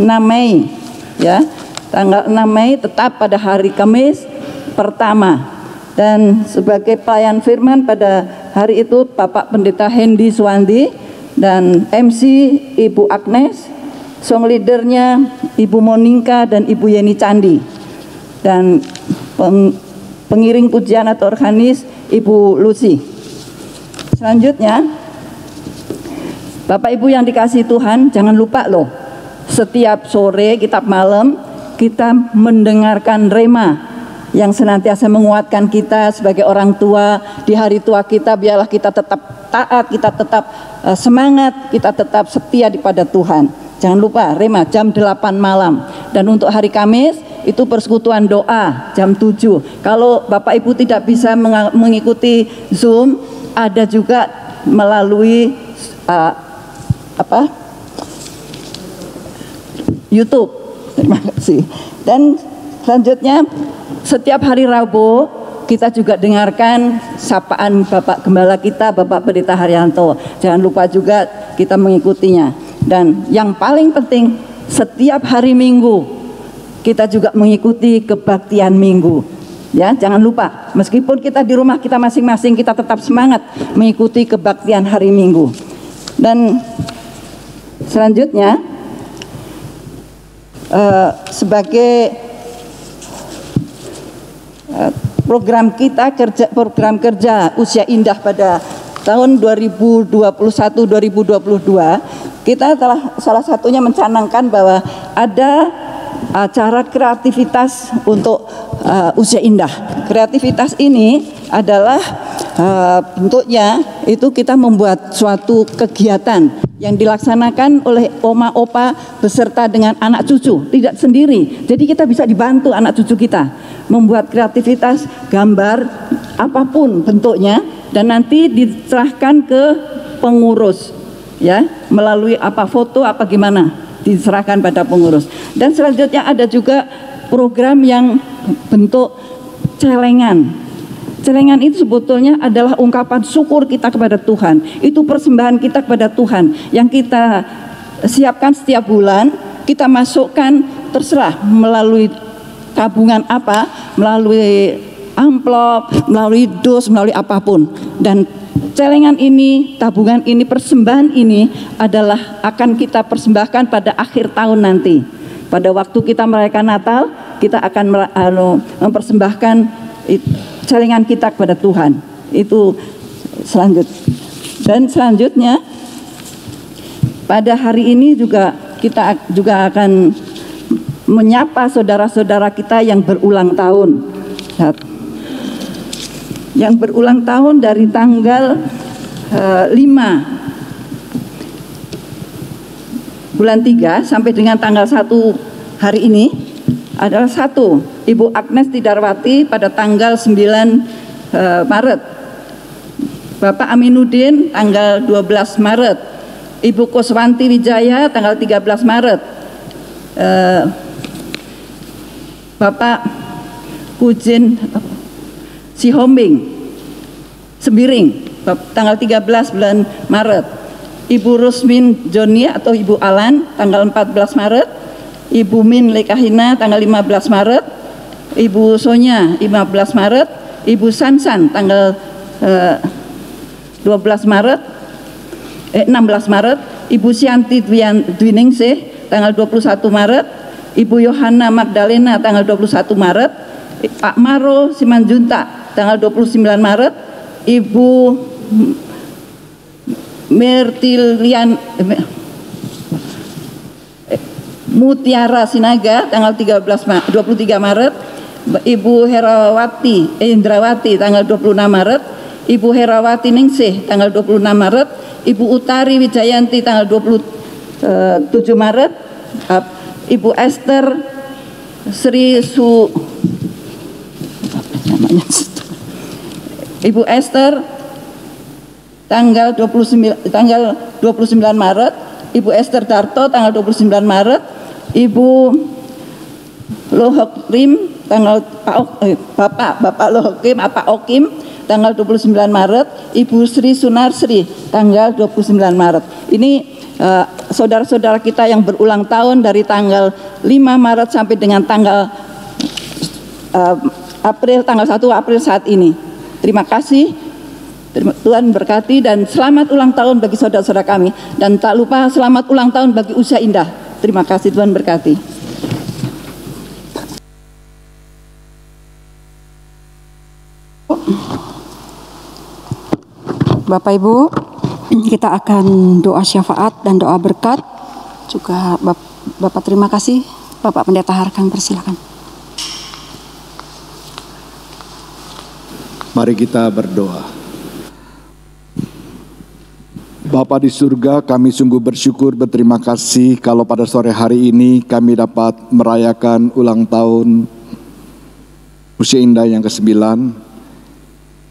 Mei ya. Tanggal 6 Mei tetap pada hari Kamis pertama, dan sebagai pelayan firman pada hari itu Bapak Pendeta Hendy Suwandi dan MC Ibu Agnes, song leadernya Ibu Monika dan Ibu Yeni Candi, dan pengiring pujian atau organis Ibu Lucy. Selanjutnya Bapak Ibu yang dikasihi Tuhan, jangan lupa loh, setiap sore kitab malam kita mendengarkan rema yang senantiasa menguatkan kita sebagai orang tua di hari tua kita. Biarlah kita tetap taat, kita tetap semangat, kita tetap setia kepada Tuhan. Jangan lupa rema jam 8 malam. Dan untuk hari Kamis itu persekutuan doa jam 7. Kalau Bapak Ibu tidak bisa mengikuti Zoom, ada juga melalui YouTube. Terima kasih. Dan selanjutnya setiap hari Rabu kita juga dengarkan sapaan Bapak Gembala kita, Bapak Pendeta Haryanto. Jangan lupa juga kita mengikutinya. Dan yang paling penting, setiap hari Minggu kita juga mengikuti kebaktian Minggu. Ya, jangan lupa, meskipun kita di rumah kita masing-masing, kita tetap semangat mengikuti kebaktian hari Minggu. Dan selanjutnya sebagai program kerja usia indah pada tahun 2021-2022, kita telah salah satunya mencanangkan bahwa ada acara kreativitas untuk usia indah. Kreativitas ini adalah bentuknya itu kita membuat suatu kegiatan yang dilaksanakan oleh oma opa beserta dengan anak cucu, tidak sendiri. Jadi kita bisa dibantu anak cucu kita membuat kreativitas gambar apapun bentuknya, dan nanti diserahkan ke pengurus ya, melalui apa foto apa gimana diserahkan pada pengurus. Dan selanjutnya ada juga program yang bentuk celengan. Celengan itu sebetulnya adalah ungkapan syukur kita kepada Tuhan. Itu persembahan kita kepada Tuhan yang kita siapkan setiap bulan. Kita masukkan terserah melalui tabungan apa, melalui amplop, melalui dus, melalui apapun. Dan celengan ini, tabungan ini, persembahan ini adalah akan kita persembahkan pada akhir tahun nanti. Pada waktu kita merayakan Natal, kita akan mempersembahkan celengan kita kepada Tuhan. Itu selanjutnya. Dan selanjutnya pada hari ini juga kita juga akan menyapa saudara-saudara kita yang berulang tahun. Yang berulang tahun dari tanggal 5 bulan 3 sampai dengan tanggal 1 hari ini adalah 1. Ibu Agnes Tidarwati pada tanggal 9 Maret. Bapak Aminuddin tanggal 12 Maret. Ibu Kuswanti Wijaya tanggal 13 Maret. Bapak Kujin Sihombing Sembiring tanggal 13 bulan Maret. Ibu Rusmin Joni atau Ibu Alan tanggal 14 Maret. Ibu Min Lekahina tanggal 15 Maret. Ibu Sonya 15 Maret. Ibu Sansan tanggal 16 Maret. Ibu Sianti Dwiningsih tanggal 21 Maret. Ibu Yohana Magdalena tanggal 21 Maret, Pak Maro Simanjuntak tanggal 29 Maret, Ibu Mertilian Mutiara Sinaga tanggal 23 Maret, Ibu Herawati Indrawati tanggal 26 Maret, Ibu Herawati Ningsih tanggal 26 Maret, Ibu Utari Wijayanti tanggal 27 Maret, Ibu Esther Ibu Esther tanggal 29 Maret, Ibu Esther Darto tanggal 29 Maret, Ibu Lohokrim tanggal Bapak Lohokrim Pak Okim tanggal 29 Maret, Ibu Sri Sunarsri tanggal 29 Maret. Ini saudara-saudara kita yang berulang tahun dari tanggal 5 Maret sampai dengan tanggal tanggal 1 April saat ini. Terima kasih, Tuhan berkati, dan selamat ulang tahun bagi saudara-saudara kami, dan tak lupa selamat ulang tahun bagi Usia Indah. Terima kasih, Tuhan berkati. Bapak Ibu, kita akan doa syafaat dan doa berkat. Juga Bapak terima kasih. Bapak Pendeta Harkang, persilakan. Mari kita berdoa. Bapa di surga, kami sungguh bersyukur, berterima kasih kalau pada sore hari ini kami dapat merayakan ulang tahun Usia Indah yang ke-9.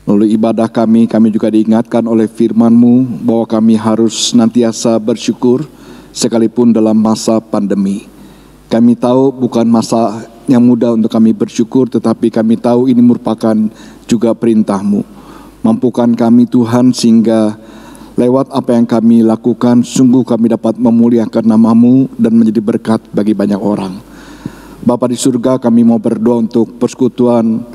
Melalui ibadah kami juga diingatkan oleh firman-Mu bahwa kami harus senantiasa bersyukur sekalipun dalam masa pandemi. Kami tahu bukan masa yang mudah untuk kami bersyukur, tetapi kami tahu ini merupakan juga perintah-Mu. Mampukan kami Tuhan sehingga lewat apa yang kami lakukan, sungguh kami dapat memuliakan nama-Mu dan menjadi berkat bagi banyak orang. Bapa di surga, kami mau berdoa untuk persekutuan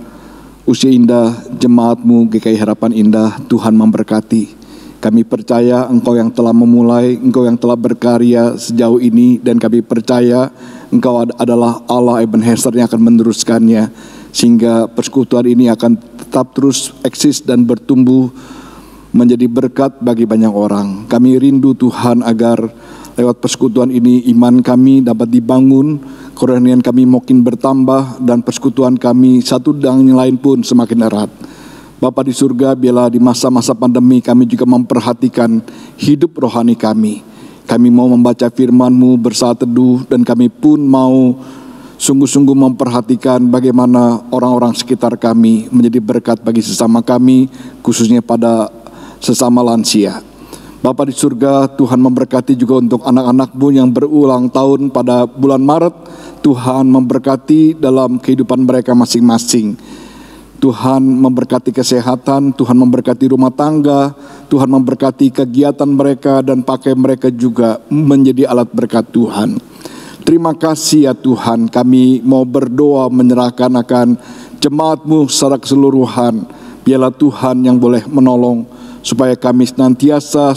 Usia Indah, jemaat-Mu GKI Harapan Indah. Tuhan memberkati. Kami percaya Engkau yang telah memulai, Engkau yang telah berkarya sejauh ini, dan kami percaya Engkau adalah Allah Ebenezer yang akan meneruskannya, sehingga persekutuan ini akan tetap terus eksis dan bertumbuh menjadi berkat bagi banyak orang. Kami rindu Tuhan agar lewat persekutuan ini iman kami dapat dibangun, kerohanian kami makin bertambah, dan persekutuan kami satu dengan yang lain pun semakin erat. Bapa di surga, biarlah di masa-masa pandemi kami juga memperhatikan hidup rohani kami. Kami mau membaca firman-Mu, bersaat teduh, dan kami pun mau sungguh-sungguh memperhatikan bagaimana orang-orang sekitar kami menjadi berkat bagi sesama kami, khususnya pada sesama lansia. Bapa di surga, Tuhan memberkati juga untuk anak-anak-Mu yang berulang tahun pada bulan Maret. Tuhan memberkati dalam kehidupan mereka masing-masing. Tuhan memberkati kesehatan, Tuhan memberkati rumah tangga, Tuhan memberkati kegiatan mereka, dan pakai mereka juga menjadi alat berkat Tuhan. Terima kasih ya Tuhan, kami mau berdoa menyerahkan akan jemaat-Mu secara keseluruhan. Biarlah Tuhan yang boleh menolong, supaya kami senantiasa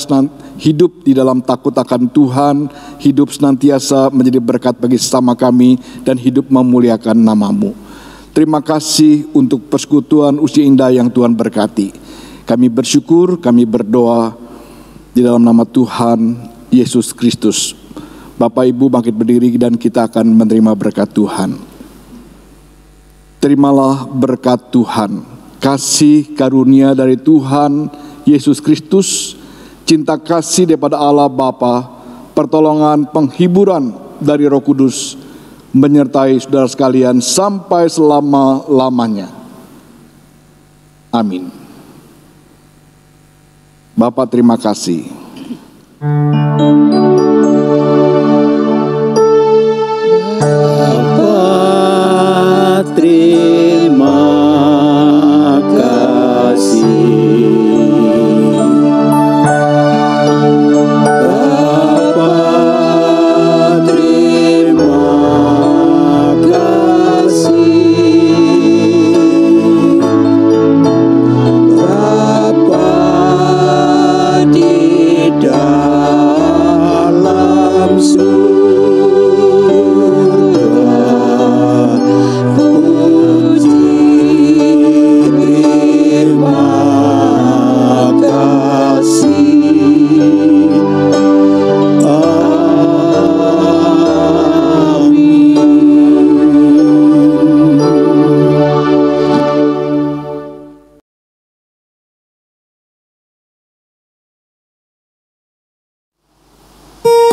hidup di dalam takut akan Tuhan, hidup senantiasa menjadi berkat bagi sesama kami, dan hidup memuliakan nama-Mu. Terima kasih untuk persekutuan Usia Indah yang Tuhan berkati. Kami bersyukur, kami berdoa di dalam nama Tuhan Yesus Kristus. Bapak Ibu bangkit berdiri dan kita akan menerima berkat Tuhan. Terimalah berkat Tuhan, kasih karunia dari Tuhan Yesus Kristus, cinta kasih daripada Allah Bapa, pertolongan penghiburan dari Roh Kudus, menyertai saudara sekalian sampai selama-lamanya. Amin. Bapak terima kasih. Bapa terima kasih. Bapa terima kasih. Bapa di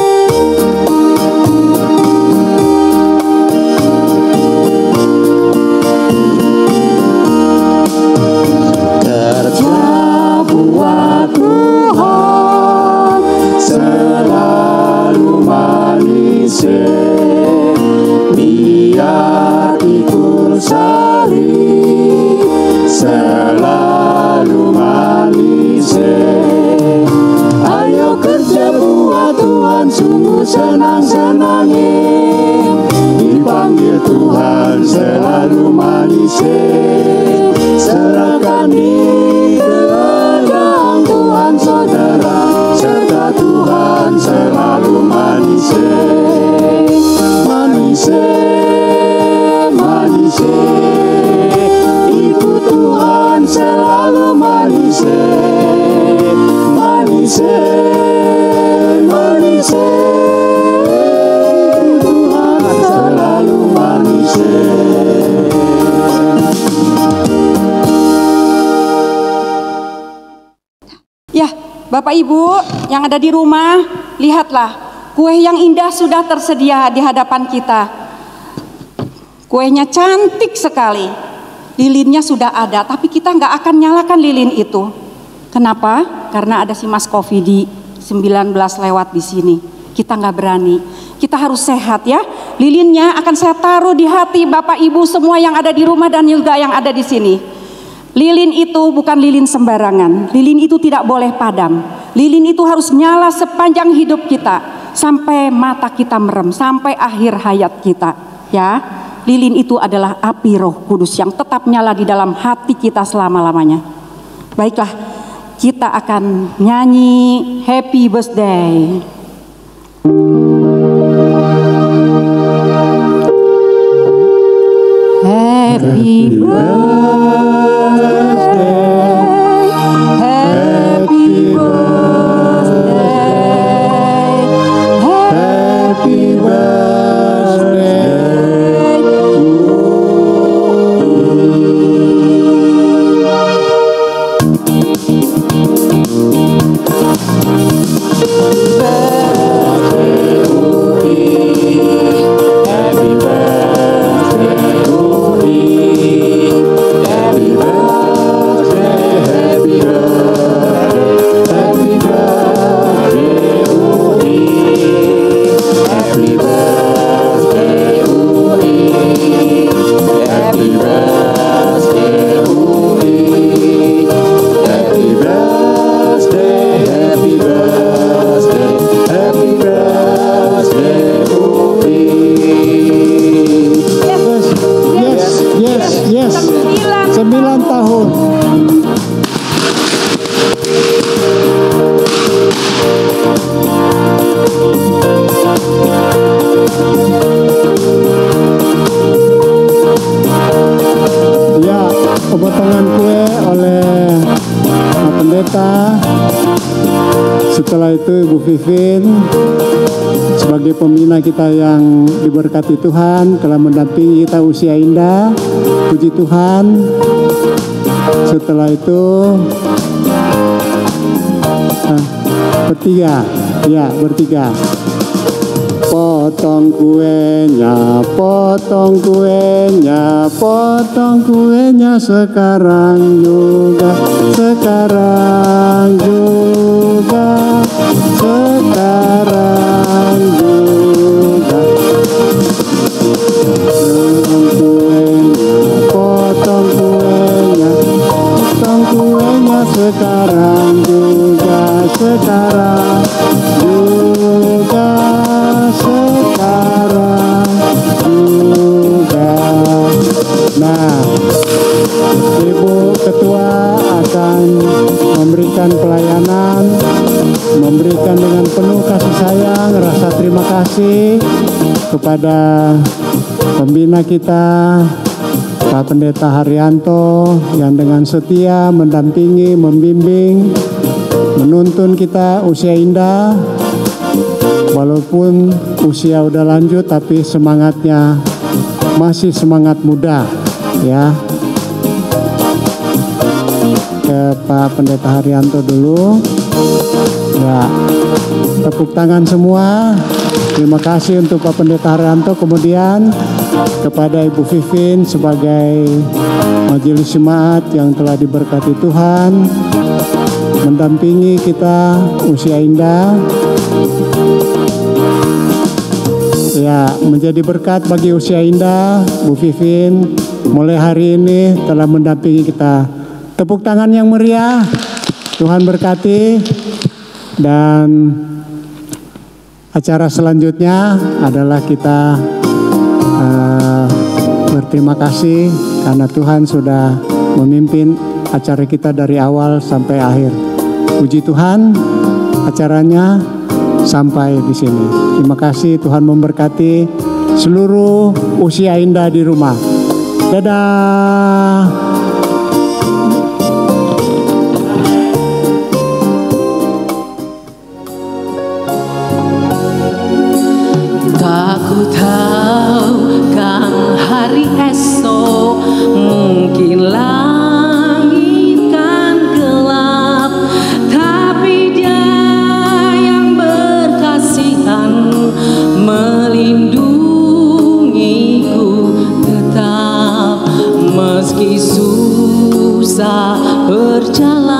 dalam Bapak Ibu yang ada di rumah, lihatlah, kue yang indah sudah tersedia di hadapan kita. Kuenya cantik sekali, lilinnya sudah ada, tapi kita nggak akan nyalakan lilin itu. Kenapa? Karena ada si Mas COVID-19 lewat di sini. Kita nggak berani, kita harus sehat ya. Lilinnya akan saya taruh di hati Bapak Ibu semua yang ada di rumah dan juga yang ada di sini. Lilin itu bukan lilin sembarangan. Lilin itu tidak boleh padam. Lilin itu harus nyala sepanjang hidup kita, sampai mata kita merem, sampai akhir hayat kita. Ya, lilin itu adalah api Roh Kudus yang tetap nyala di dalam hati kita selama-lamanya. Baiklah, kita akan nyanyi Happy Birthday. Happy birthday. Pemotongan kue oleh Pak Pendeta. Setelah itu Ibu Vivin sebagai pembina kita yang diberkati Tuhan, telah mendampingi kita usia indah. Puji Tuhan. Setelah itu bertiga. Potong kuenya, potong kuenya, potong kuenya sekarang juga, sekarang juga, sekarang juga. Potong kuenya, potong kuenya sekarang juga, sekarang juga, sekarang juga. Nah, Ibu Ketua akan memberikan pelayanan, memberikan dengan penuh kasih sayang, rasa terima kasih kepada pembina kita, Pak Pendeta Haryanto, yang dengan setia mendampingi, membimbing, menuntun kita usia indah. Walaupun usia udah lanjut, tapi semangatnya masih semangat muda, ya. Ke Pak Pendeta Haryanto dulu. Ya, tepuk tangan semua. Terima kasih untuk Pak Pendeta Haryanto. Kemudian kepada Ibu Vivin sebagai majelis jemaat yang telah diberkati Tuhan, mendampingi kita usia indah. Ya, menjadi berkat bagi usia indah. Bu Vivin mulai hari ini telah mendampingi kita. Tepuk tangan yang meriah. Tuhan berkati. Dan acara selanjutnya adalah kita berterima kasih karena Tuhan sudah memimpin acara kita dari awal sampai akhir. Puji Tuhan, acaranya sampai di sini. Terima kasih, Tuhan memberkati seluruh usia indah di rumah. Dadah. Tak ku tahu kan hari esok mungkin langit kan gelap, tapi Dia yang berkasihan melindungiku tetap meski susah berjalan.